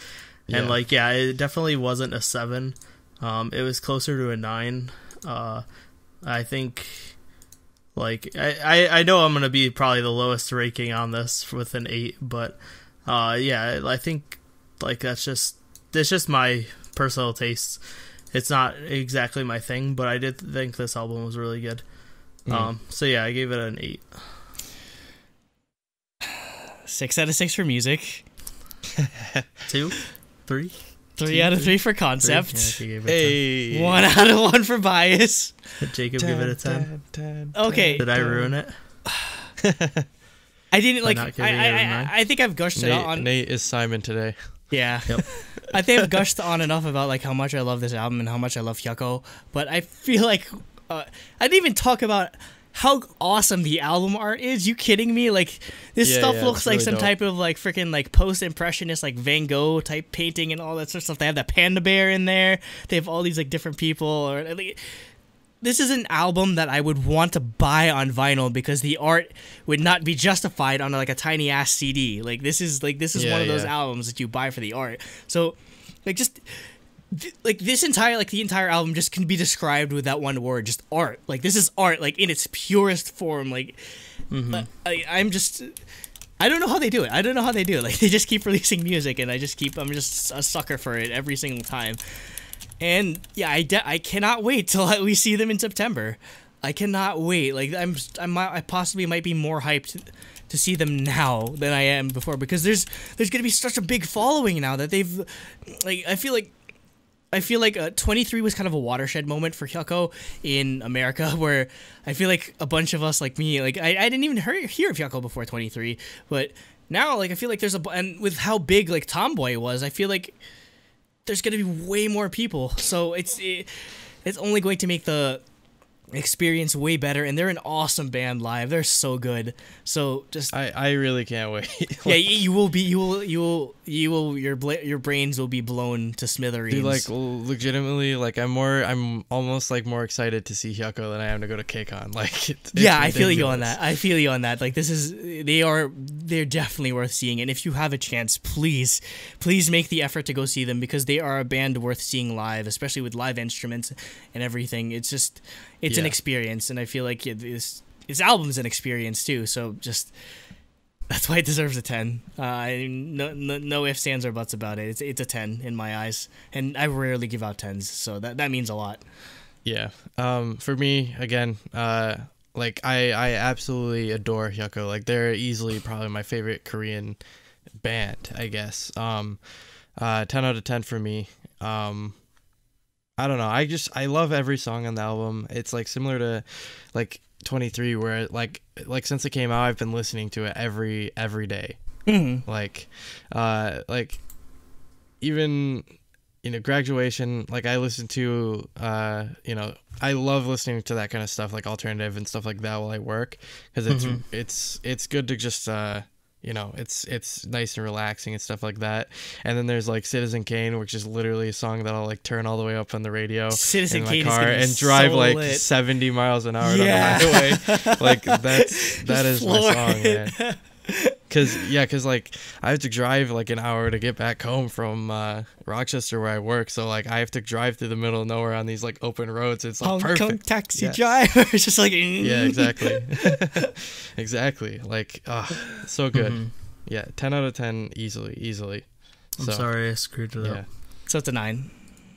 Yeah. And like, it definitely wasn't a 7. It was closer to a 9. I think, like, I know I'm going to be probably the lowest ranking on this with an 8, but I think like it's just my personal tastes. It's not exactly my thing, but I did think this album was really good. So yeah, I gave it an 8. 6 out of 6 for music. 2, 3. 3 out of 3 for concept. 1 out of 1 for bias. Jacob give it a 10. Okay. Did I ruin it? I didn't like. I think I've gushed on. Nate is Simon today. Yeah. Yep. I think I've gushed on enough about like how much I love this album and how much I love Hyukoh, but I feel like I didn't even talk about how awesome the album art is. You kidding me? Like this stuff looks like really some type of like freaking like post-impressionist like Van Gogh type painting and all that sort of stuff. They have that panda bear in there. They have all these like different people. Or like, this is an album that I would want to buy on vinyl because the art would not be justified on like a tiny ass CD. Like this is one of those albums that you buy for the art. So like just like this entire like the entire album just can be described with that one word, just art. Like this is art, like in its purest form. Like I don't know how they do it. Like they just keep releasing music, and I'm just a sucker for it every single time. And yeah, I cannot wait till we see them in September. I cannot wait. Like I possibly might be more hyped to see them now than I am before, because there's gonna be such a big following now that they've like I feel like 23 was kind of a watershed moment for Hyukoh in America, where I feel like a bunch of us like me, like I didn't even hear of Hyukoh before 23, but now like I feel like and with how big like Tomboy was, I feel like there's gonna be way more people. So it's only going to make the experience way better, and they're an awesome band live. They're so good. So just I really can't wait. yeah, your brains will be blown to smithereens. Dude, like legitimately, like I'm almost like more excited to see Hyukoh than I am to go to KCON. Like it's yeah, ridiculous. I feel you on that. Like they're definitely worth seeing, and if you have a chance, please make the effort to go see them, because they are a band worth seeing live, especially with live instruments and everything. It's an experience, and I feel like his album's an experience too. So just that's why it deserves a 10. No ifs, ands, or buts about it. It's a 10 in my eyes, and I rarely give out 10s, so that means a lot. Yeah. For me, again, like I absolutely adore Hyukoh. Like they're easily probably my favorite Korean band, I guess. 10 out of 10 for me. I don't know. I love every song on the album. It's like similar to like 23, where like since it came out, I've been listening to it every day. Mm-hmm. Like even Graduation. Like I listen to I love listening to that kind of stuff, like alternative and stuff like that while I work, because it's good to just it's nice and relaxing and stuff like that. And then there's like Citizen Kane, which is literally a song that I'll like turn all the way up on the radio Citizen in my Kane car is and drive so like lit. 70 miles an hour Yeah. down the highway. Like that is my song, man. Cause like I have to drive like an hour to get back home from Rochester where I work, so like I have to drive through the middle of nowhere on these like open roads. It's like Hong perfect. Kong taxi Yes. driver. It's just like Yeah, exactly. Exactly. Like so good. Mhm. Yeah, 10 out of 10 easily. I'm So, sorry I screwed it yeah. up. So it's a 9.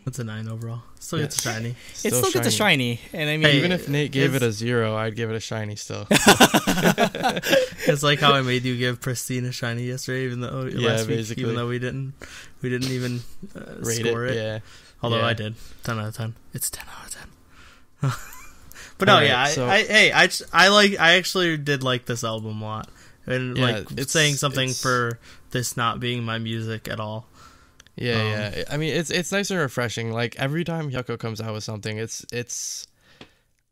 It's a 9 overall. Still gets a shiny. It still gets a shiny, and I mean, Hey, Even if Nate gave it it's- a 0, I'd give it a shiny still. It's like how I made you give Pristine a shiny yesterday, even though last week, basically. even though we didn't even Rate score it. Yeah. Although Yeah. I did 10 out of 10. It's 10 out of 10. But no, Alright, yeah, so- I actually did like this album a lot, and Yeah, like it's- saying something it's- for this not being my music at all. Yeah. I mean, it's nice and refreshing. Like every time Hyukoh comes out with something, it's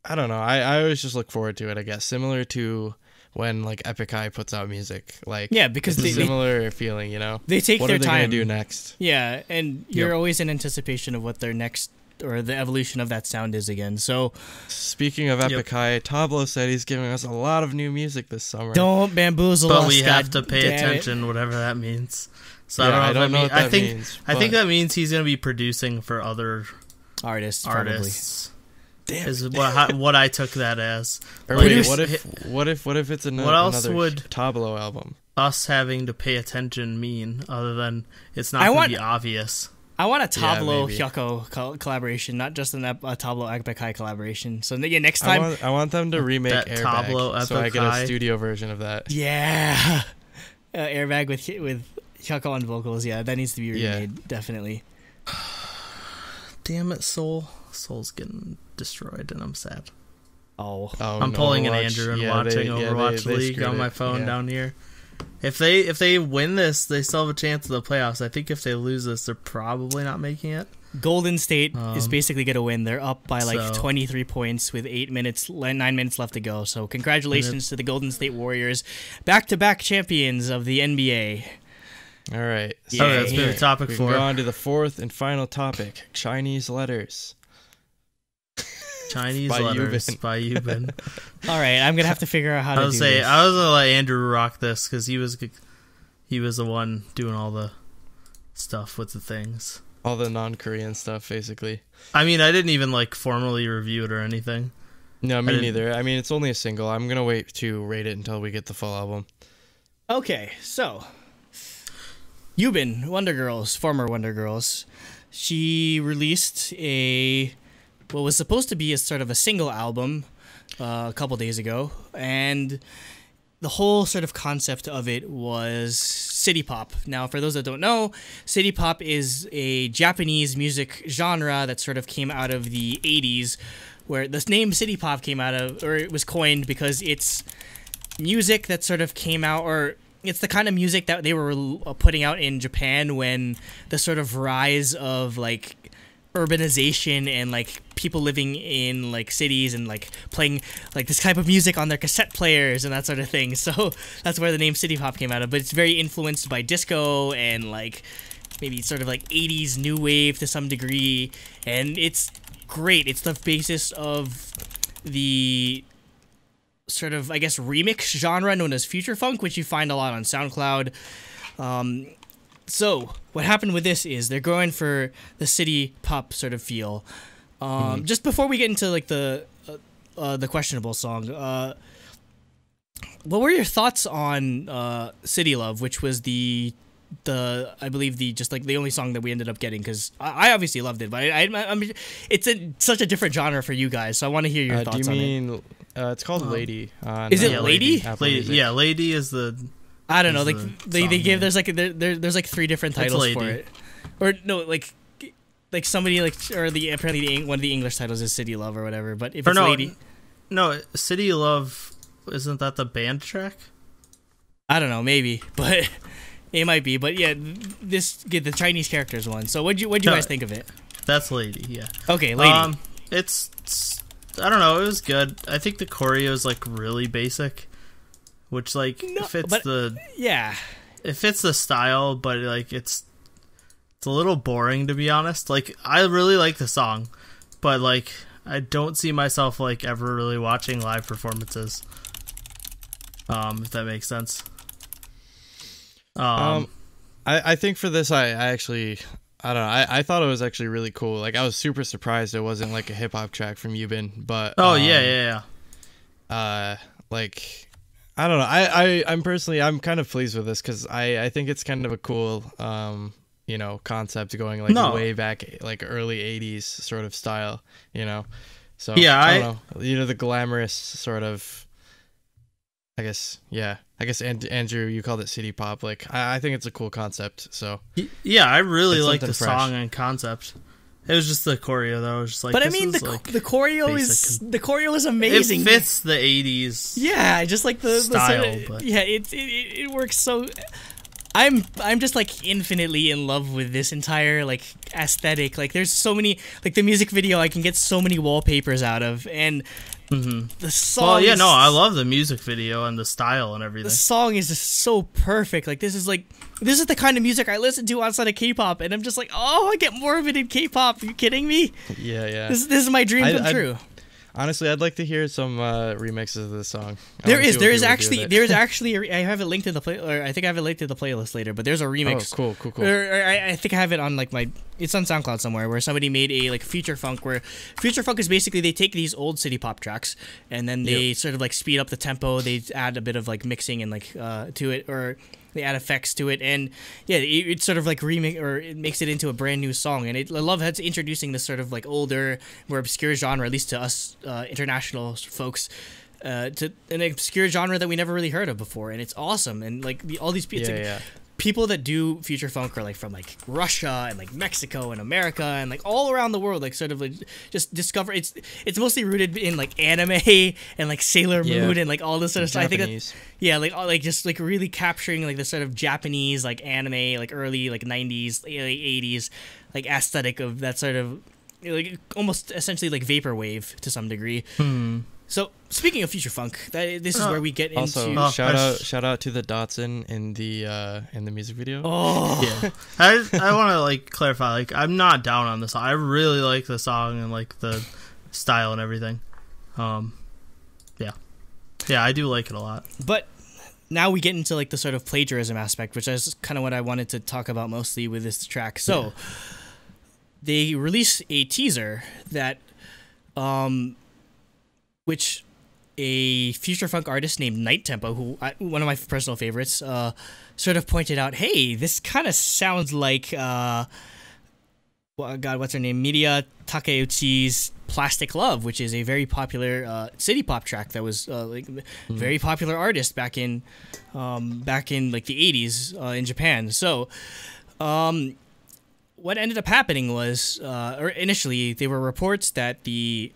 I don't know. I always just look forward to it, I guess. Similar to when like Epic High puts out music. Like yeah, because it's a they similar feeling, you know. take What their are they time. gonna do next? Yeah, and you're Yep. always in anticipation of what their next or the evolution of that sound is again. So Speaking of Epic High, Tablo said he's giving us a lot of new music this summer. don't bamboozle But us. we have to God pay damn it. attention, whatever that means. So Yeah, I don't know what that I think means. I think but- that means he's gonna be producing for other Artists, probably. artists. Damn. Is what I took that as. Or Like, wait, it's- what if it's What else another would- Tablo album? us having to pay attention mean other than it's not I going want- to be obvious? I want a Yeah, Tablo maybe. Hyukoh collaboration, not just a Tablo Epic High collaboration. So yeah, next time, I want them to remake That Airbag, Tablo so I Epic get High. a studio version of that. yeah, Airbag with Hyukoh on vocals. Yeah, that needs to be Yeah. remade, definitely. Damn it, Soul's getting destroyed, and I'm sad. Oh, I'm no, pulling an Overwatch- Andrew and yeah, watching they Overwatch League screwed on my it. phone Yeah. down here. If they win this, they still have a chance of the playoffs. I think if they lose this, they're probably not making it. Golden State is basically going to win. They're up by like so- 23 points with 9 minutes left to go. So congratulations to the Golden State Warriors, back-to-back champions of the NBA. All right. Yeah. Okay, let's move to topic we can 4. go on to the fourth and final topic: Chinese letters. Chinese By letters Yubin. by Yubin. All right, I'm going to have to figure out how I to was do say this. I was gonna let Andrew rock this because he was the one doing all the stuff with the things. All the non-Korean stuff, basically. I mean, I didn't even like formally review it or anything. No, me didn't- neither. I mean, it's only a single. I'm gonna wait to rate it until we get the full album. Okay, so Yubin, Wonder Girls, former Wonder Girls, she released what was supposed to be a sort of a single album a couple days ago, and the whole sort of concept of it was city pop. Now, for those that don't know, city pop is a Japanese music genre that sort of came out of the 80s, where the name city pop came out of, or it was coined because it's music that sort of came out, or it's the kind of music that they were putting out in Japan when the sort of rise of like urbanization and like people living in like cities and like playing like this type of music on their cassette players and that sort of thing. So that's where the name city pop came out of. But it's very influenced by disco and like maybe sort of like 80s new wave to some degree, and it's great. It's the basis of the sort of, I guess, remix genre known as future funk, which you find a lot on SoundCloud. So what happened with this is they're going for the city pop sort of feel. Just before we get into like the questionable song, what were your thoughts on City Love, which was I believe just like the only song that we ended up getting, because I obviously loved it, but I mean, it's such a different genre for you guys, so I want to hear your thoughts on it. Do you mean it's called Lady? Is it Lady? Yeah, Lady is the. I don't know. Like they give there's like there's like 3 different titles for it, or no, like somebody like, or apparently one of the English titles is City Love or whatever. But if it's Lady, no, City Love, isn't that the band track? I don't know, maybe, but it might be. But yeah, the Chinese characters one. So what'd you guys think of it? That's Lady, yeah. Okay, Lady. It's I don't know. It was good. I think the choreo is like really basic, which like fits the style, but like it's a little boring, to be honest. Like I really like the song, but like I don't see myself like ever really watching live performances. If that makes sense. I think for this I actually, I don't know, I thought it was actually really cool. Like I was super surprised it wasn't like a hip hop track from Yubin, but yeah. Like I don't know, I'm kind of pleased with this, because I think it's kind of a cool concept, going like way back, like early 80s sort of style, so yeah, I don't know, the glamorous sort of, I guess Andrew, you called it city pop. Like I think it's a cool concept. So yeah, I really like the song and concept. It was just the choreo though. It was just like, but I mean, the choreo is amazing. It fits the 80s. Yeah, just like the style. The sort of, yeah, it works so. I'm just like infinitely in love with this entire like aesthetic. Like there's so many, like the music video I can get so many wallpapers out of, and the song. Well, yeah, I love the music video and the style and everything. The song is just so perfect. Like this is the kind of music I listen to outside of K-pop, and I'm just like, oh, I get more of it in K-pop. Are you kidding me? Yeah. This is my dream come true. Honestly, I'd like to hear some remixes of this song. There is actually I have it linked to I think I have it linked to the playlist later. But there's a remix. Oh, cool. I think I have it on like it's on SoundCloud somewhere, where somebody made a like future funk, where future funk is basically they take these old city pop tracks and then they sort of like speed up the tempo. They add a bit of like mixing and like to it, or they add effects to it, and yeah, it sort of like remix, or it makes it into a brand new song. And I love how it's introducing this sort of like older, more obscure genre, at least to us international folks, to an obscure genre that we never really heard of before. And it's awesome. And like all these people that do future funk are like from like Russia and like Mexico and America and like all around the world, like sort of like just discover. It's mostly rooted in like anime and like Sailor Moon and like all this sort of stuff. I think like just like really capturing like the sort of Japanese like anime, like early like 90s, late 80s like aesthetic of that sort of like almost essentially like vaporwave to some degree. So speaking of future funk, this is where we get also, into. Shout out to the Datsun in the music video. Oh yeah, I want to like clarify. Like I'm not down on this. I really like the song and like the style and everything. Yeah, I do like it a lot. But now we get into like the sort of plagiarism aspect, which is kind of what I wanted to talk about mostly with this track. So they release a teaser that, which a future funk artist named Night Tempo, who one of my personal favorites, sort of pointed out, hey, this kind of sounds like, what's her name? Miria Takeuchi's Plastic Love, which is a very popular city pop track that was very popular artist back in like the 80s in Japan. So what ended up happening was, or initially there were reports that the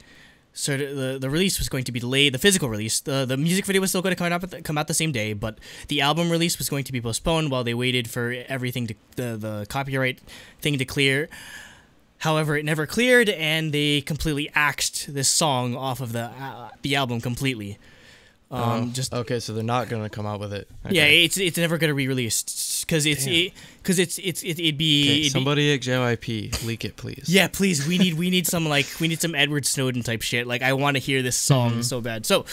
release was going to be delayed. The physical release, the music video was still going to come out the same day, but the album release was going to be postponed while they waited for everything to the copyright thing to clear. However, it never cleared, and they completely axed this song off of the album completely. Okay, so they're not gonna come out with it. Okay. Yeah, it's never gonna be released because it'd be somebody at JYP leak it, please. Yeah, please. We need some Edward Snowden type shit. Like, I want to hear this song so bad. So,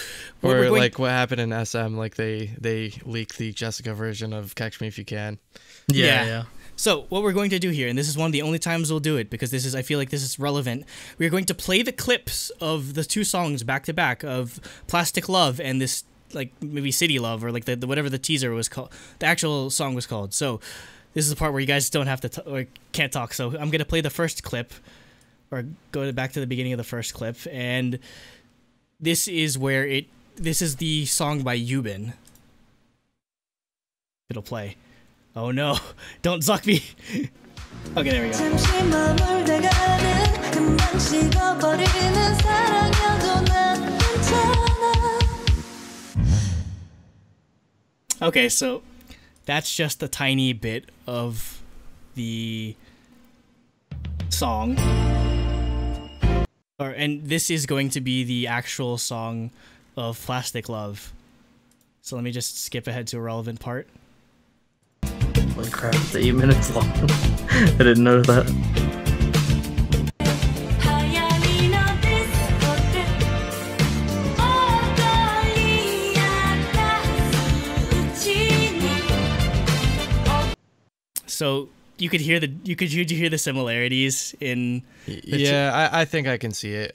or like what happened in SM, like they leaked the Jessica version of Catch Me If You Can. Yeah. So what we're going to do here, and this is one of the only times we'll do it because I feel like this is relevant. We're going to play the clips of the two songs back to back of Plastic Love and this, like, maybe City Love, or like the whatever the teaser was called, the actual song was called. So this is the part where you guys don't have to or can't talk. So I'm gonna play the first clip, or go back to the beginning of the first clip, and this is the song by Yubin. It'll play. Oh no, don't suck me. Okay, there we go. Okay, so that's just a tiny bit of the song. And this is going to be the actual song of Plastic Love. So let me just skip ahead to a relevant part. Holy crap, it's 8 minutes long. I didn't know that. So you could hear the similarities in I think I can see it.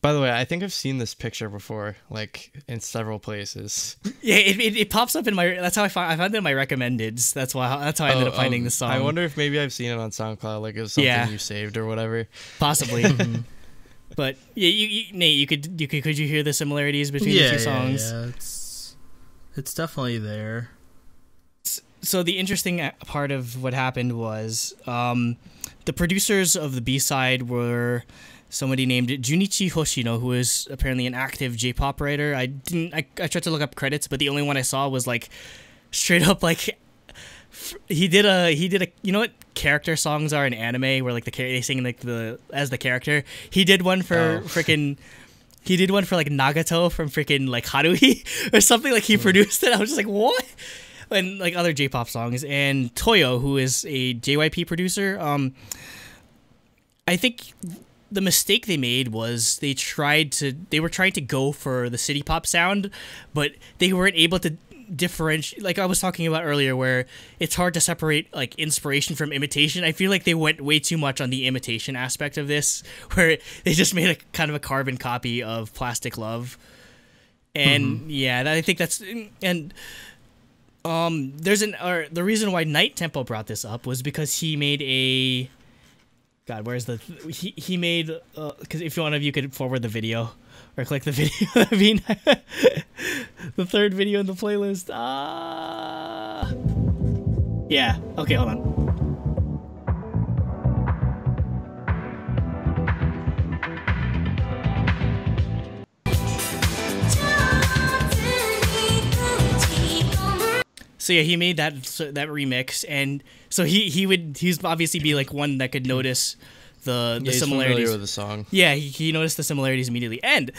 By the way, I think I've seen this picture before, like in several places. Yeah, it pops up in my. That's how I found it in my recommendeds. That's how I ended up finding the song. I wonder if maybe I've seen it on SoundCloud, like it was something you saved or whatever. Possibly. But yeah, Nate, could you hear the similarities between the two songs? Yeah, it's definitely there. So the interesting part of what happened was the producers of the B-side were somebody named Junichi Hoshino, who is apparently an active J-pop writer. I tried to look up credits, but the only one I saw was like straight up like he did a you know what character songs are in anime where like they sing like as the character. He did one for he did one for like Nagato from freaking like Haruhi or something. Like he produced it. I was just like, what? And like other J-pop songs. And Toyo, who is a JYP producer, I think the mistake they made was they were trying to go for the city pop sound, but they weren't able to differentiate, like I was talking about earlier, where it's hard to separate like inspiration from imitation. I feel like they went way too much on the imitation aspect of this, where they just made a kind of a carbon copy of Plastic Love. And I think that's, and the reason why Night Tempo brought this up was because he made he made because if one of you could forward the video or click the video, I mean the third video in the playlist. Yeah, okay, hold on. So yeah, he made that remix, and so he's obviously be like one that could notice the similarities. Familiar with the song. Yeah, he noticed the similarities immediately, and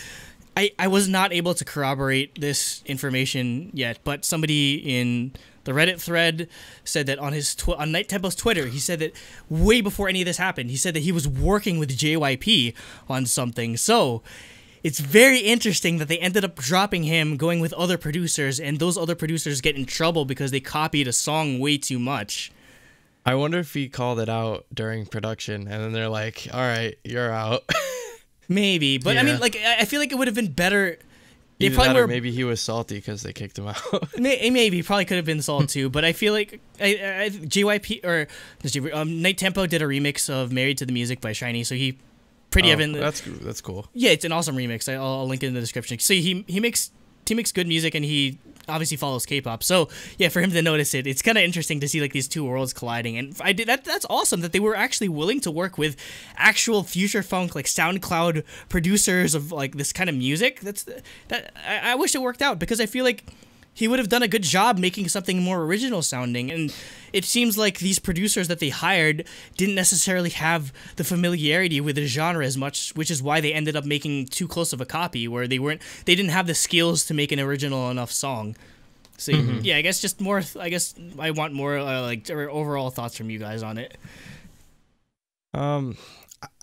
I was not able to corroborate this information yet, but somebody in the Reddit thread said that on Night Tempo's Twitter, he said that way before any of this happened, he said that he was working with JYP on something. So it's very interesting that they ended up dropping him, going with other producers, and those other producers get in trouble because they copied a song way too much. I wonder if he called it out during production, and then they're like, all right, you're out. Maybe, but yeah. I mean, like, I feel like it would have been better. Maybe he was salty because they kicked him out. Maybe, probably could have been salt too, but I feel like JYP or Night Tempo did a remix of "Married to the Music" by SHINee, so he that's cool. Yeah, it's an awesome remix. I'll link it in the description. So he makes good music, and he obviously follows K-pop. So yeah, for him to notice it, it's kind of interesting to see like these two worlds colliding. And that's awesome that they were actually willing to work with actual future funk, like SoundCloud producers of like this kind of music. I wish it worked out, because I feel like he would have done a good job making something more original sounding. And it seems like these producers that they hired didn't necessarily have the familiarity with the genre as much, which is why they ended up making too close of a copy, where they didn't have the skills to make an original enough song. So yeah, I guess I want more overall thoughts from you guys on it. I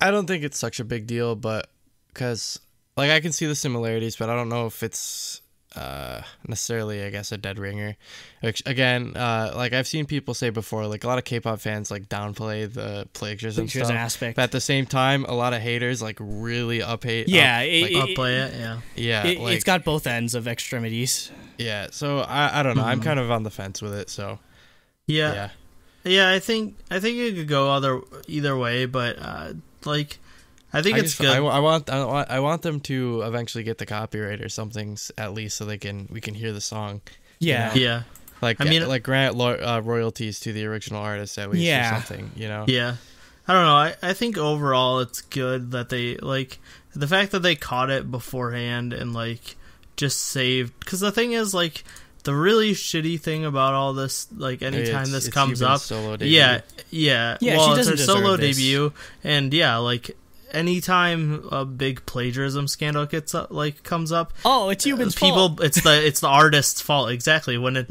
don't think it's such a big deal, but because like I can see the similarities, but I don't know if it's necessarily, I guess, a dead ringer. Which, again, like I've seen people say before, like a lot of K-pop fans like downplay the plagiarism stuff aspect, but at the same time, a lot of haters like really upplay it. Yeah, it's got both ends of extremities. Yeah, so I don't know. I'm kind of on the fence with it. So yeah. I think it could go either way, but like. I think it's good. I want them to eventually get the copyright or something at least, so we can hear the song. Yeah, you know? Yeah. Like like grant royalties to the original artist at least, or something. You know. Yeah. I don't know. I think overall it's good that they like the fact that they caught it beforehand and like just saved. Because the thing is like. The really shitty thing about all this, like anytime this comes up, yeah. Well, it's her solo debut, and like anytime a big plagiarism scandal comes up, it's Yubin's fault. It's the artist's fault exactly. When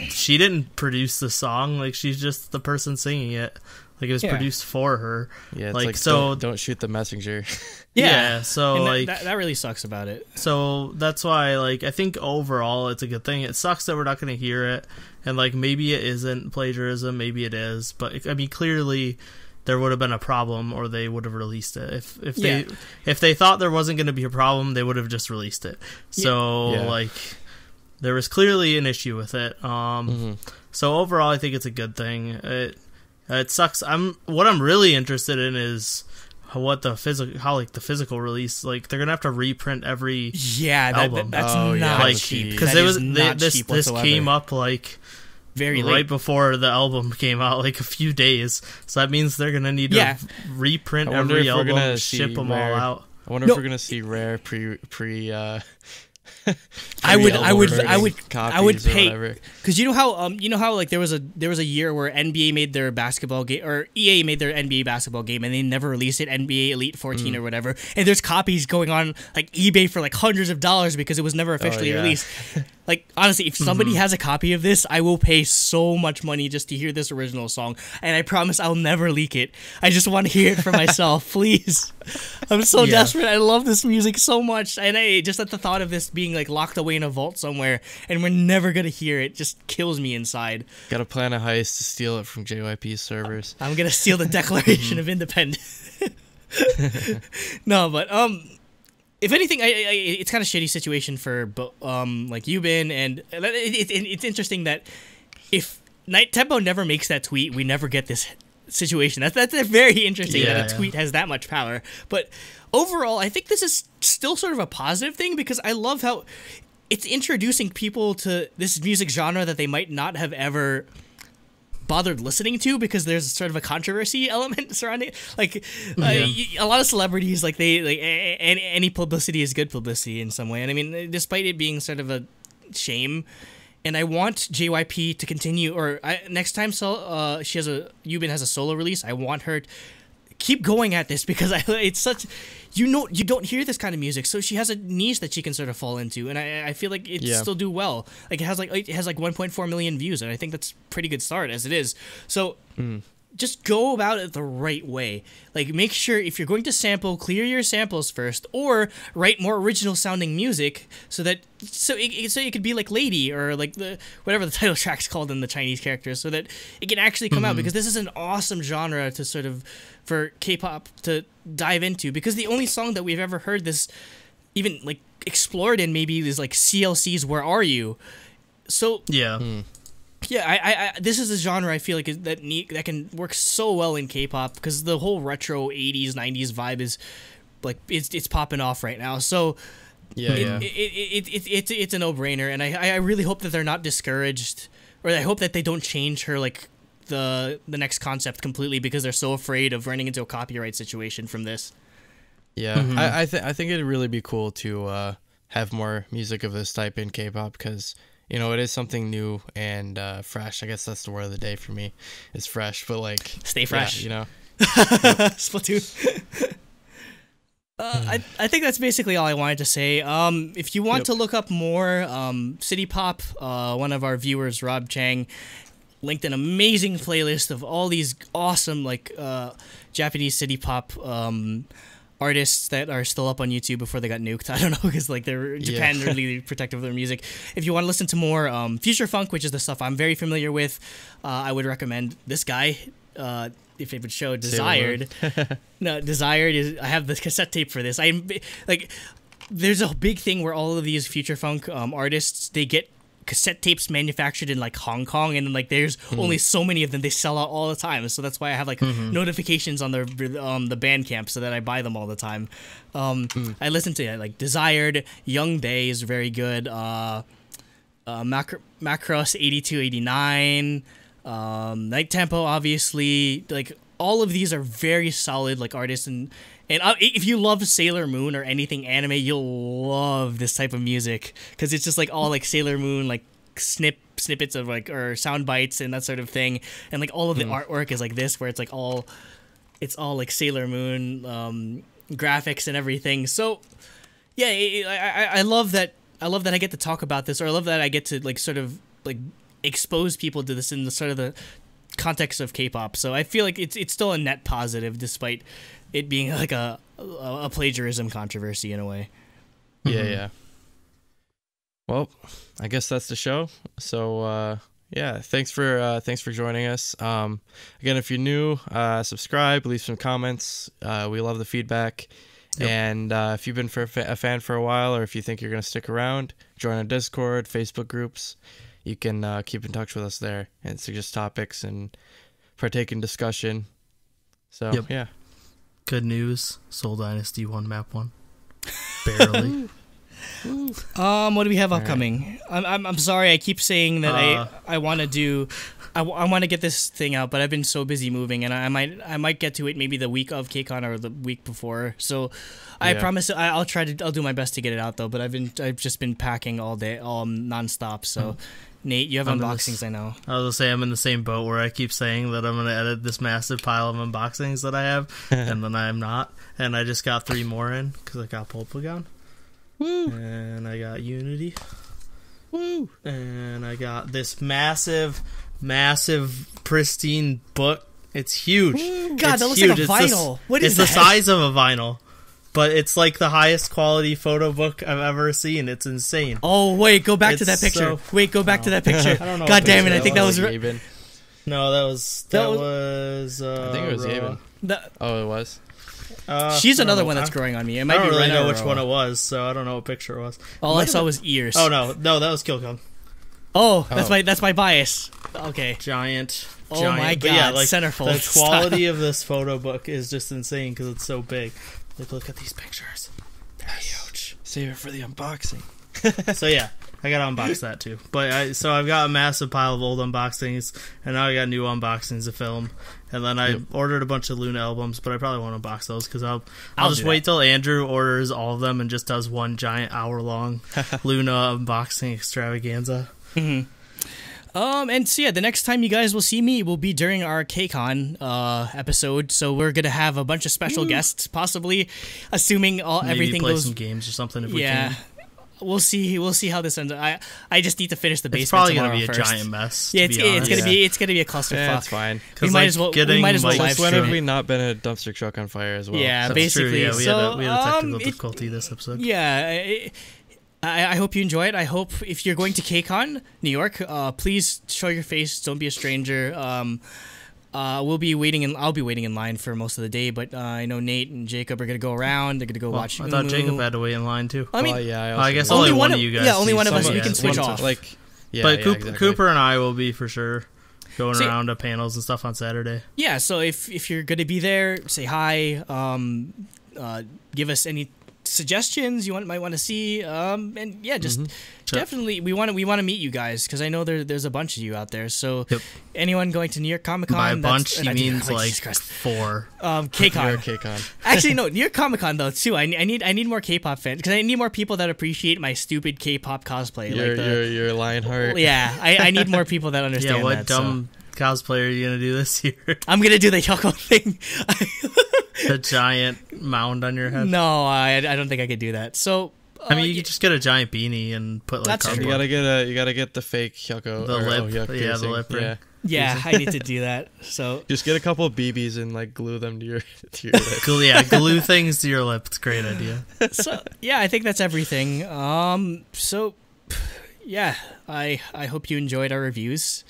she didn't produce the song, like she's just the person singing it. Like it was produced for her. Yeah, it's like so don't shoot the messenger. Yeah, so and like that really sucks about it. So that's why like I think overall it's a good thing. It sucks that we're not going to hear it, and like maybe it isn't plagiarism, maybe it is, but I mean clearly there would have been a problem, or they would have released it. If they thought there wasn't going to be a problem, they would have just released it. So like there was clearly an issue with it. So overall I think it's a good thing. It sucks. What I'm really interested in is how the physical release, like they're gonna have to reprint every album. That's not cheap because this came up like very right before the album came out, like a few days. So that means they're gonna need to reprint every album, ship them all out. I wonder if we're gonna see rare pre I would pay, because you know how like there was a year where NBA made their basketball game, or EA made their NBA basketball game, and they never released it, NBA Elite 14 or whatever, and there's copies going on like eBay for like hundreds of dollars because it was never officially released. Like honestly, if somebody has a copy of this, I will pay so much money just to hear this original song, and I promise I'll never leak it. I just want to hear it for myself, please. I'm so desperate. I love this music so much, and I just at the thought of this being like locked away in a vault somewhere and we're never gonna hear it just kills me inside. Gotta plan a heist to steal it from JYP's servers. I'm gonna steal the Declaration of Independence. No, but if anything, it's kind of shitty situation for like Yubin, and it's interesting that if Night Tempo never makes that tweet, we never get this situation. That's very interesting that a tweet has that much power. But overall, I think this is still sort of a positive thing, because I love how it's introducing people to this music genre that they might not have ever bothered listening to, because there's sort of a controversy element surrounding it. Like a lot of celebrities, like any publicity is good publicity in some way. And I mean, despite it being sort of a shame, and I want JYP to continue, or next time Yubin has a solo release, I want her to keep going at this, because it's such, you don't hear this kind of music, so she has a niche that she can sort of fall into, and I feel like it still do well. Like it has like 1.4 million views, and I think that's a pretty good start as it is. So just go about it the right way. Like make sure if you're going to sample, clear your samples first, or write more original sounding music so it could be like Lady, or like whatever the title track's called in the Chinese characters, so that it can actually come out, because this is an awesome genre to sort of for K-pop to dive into, because the only song that we've ever heard this even like explored in maybe is like CLC's Where Are You. So I this is a genre I feel like that can work so well in K-pop, because the whole retro 80s 90s vibe is like it's popping off right now. So it's a no-brainer, and I really hope that they're not discouraged, or I hope that they don't change her like the next concept completely, because they're so afraid of running into a copyright situation from this. I think it'd really be cool to have more music of this type in K-pop, because you know, it is something new and fresh. I guess that's the word of the day for me. It's fresh, but like stay fresh. Yeah, you know. Splatoon. I think that's basically all I wanted to say. If you want to look up more, City Pop, one of our viewers, Rob Chang, linked an amazing playlist of all these awesome like Japanese City Pop artists that are still up on YouTube before they got nuked. I don't know, because like Japan really protective of their music. If you want to listen to more future funk, which is the stuff I'm very familiar with, I would recommend this guy. If it would show Desired. No, Desired is. I have the cassette tape for this. There's a big thing where all of these future funk artists, they get cassette tapes manufactured in like Hong Kong, and like there's only so many of them. They sell out all the time, so that's why I have like notifications on the Bandcamp, so that I buy them all the time. I listen to like Desired, Young Day is very good. Macross 8289. Night Tempo, obviously, like all of these are very solid like artists, and if you love Sailor Moon or anything anime, you'll love this type of music, because it's just like all like Sailor Moon like snippets of like, or sound bites and that sort of thing, and like all of the artwork is like this, where it's all like Sailor Moon graphics and everything. So yeah, I love that I get to talk about this, or I love that I get to like sort of like expose people to this in the sort of the context of K-pop. So I feel like it's still a net positive, despite it being like a plagiarism controversy in a way. Yeah. Well, I guess that's the show. So thanks for joining us. Again, if you're new, subscribe, leave some comments. We love the feedback. Yep. And if you've been a fan for a while, or if you think you're going to stick around, join our Discord, Facebook groups. You can keep in touch with us there and suggest topics and partake in discussion. So, yeah. Good news. Soul Dynasty 1 Map 1. Barely. What do we have upcoming? Right. I'm sorry, I keep saying that I want to do... I want to get this thing out, but I've been so busy moving, and I might get to it maybe the week of KCON or the week before. So I promise I'll do my best to get it out though. But I've just been packing all day, nonstop. So Nate, you have unboxings, I know. I was gonna say I'm in the same boat where I keep saying that I'm gonna edit this massive pile of unboxings that I have, and then I'm not. And I just got 3 more in because I got Polpogon, and I got Unity, and I got this massive pristine book. It's huge. God, that looks huge. Like a vinyl. What is that? It's the size of a vinyl, but it's like the highest quality photo book I've ever seen. It's insane. Oh wait, go back to that picture. Go back to that picture. I don't know. God damn it! I think that was Yubin. No, that was. I think it was Yubin. Oh, it was. She's another one that's growing on me. It might I don't be really know which one it was, so I don't know what picture it was. All I saw was ears. Oh no, that was Killcon. Oh, that's my bias. Okay. Giant. Oh my god, yeah, like, centerfold. The quality of this photo book is just insane because it's so big. Like, look at these pictures. They're huge. Save it for the unboxing. So yeah, I gotta unbox that too. But I've got a massive pile of old unboxings, and now I got new unboxings to film. And then I ordered a bunch of LOONA albums, but I probably won't unbox those because I'll just wait till Andrew orders all of them and just does one giant hour-long LOONA unboxing extravaganza. Mm-hmm. And so yeah, the next time you guys will see me will be during our KCON episode. So we're gonna have a bunch of special guests, possibly, assuming everything play goes. Some games or something if we can. We'll see how this ends. I just need to finish the basement. It's probably gonna be first. A giant mess. Yeah, it's gonna be a clusterfuck. Yeah, it's fine. We might as well live When stream have we not been a dumpster truck on fire as well? Yeah, that's basically. True. Yeah, we had a technical difficulty this episode. Yeah. I hope you enjoy it. I hope if you're going to KCON, New York, please show your face. Don't be a stranger. I'll be waiting in line for most of the day, but I know Nate and Jacob are gonna go around. They're gonna go watch. I thought Jacob had to wait in line too. I mean, I guess only one of you guys. Yeah, only one of us. We can switch off. Exactly. Cooper and I will be for sure going around to panels and stuff on Saturday. Yeah, so if you're gonna be there, say hi. Give us any suggestions you might want to see, and yeah, just definitely we want to meet you guys, because I know there's a bunch of you out there. So anyone going to New York Comic Con, by a bunch he means like 4. KCON. Actually, no, New York Comic Con though too. I need more K-pop fans, because I need more people that appreciate my stupid K-pop cosplay. Your Lionheart. Yeah, I need more people that understand. Yeah, what dumb cosplayer are you gonna do this year? I'm gonna do the Hyukoh thing. The giant mound on your head. No, I don't think I could do that. So I mean, you could just get a giant beanie and put like cardboard. You gotta get the fake Hyukoh. The lip, the lip ring. Yeah, I need to do that. So just get a couple of BBs and like glue them to your lip. Glue things to your lip. It's a great idea. So yeah, I think that's everything. So yeah, I hope you enjoyed our reviews,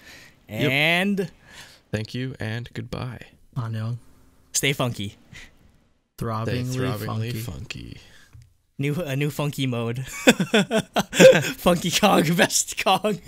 and thank you and goodbye. Annyeong. Stay funky. Throbbingly funky. A new funky mode. Funky Kong, best Kong.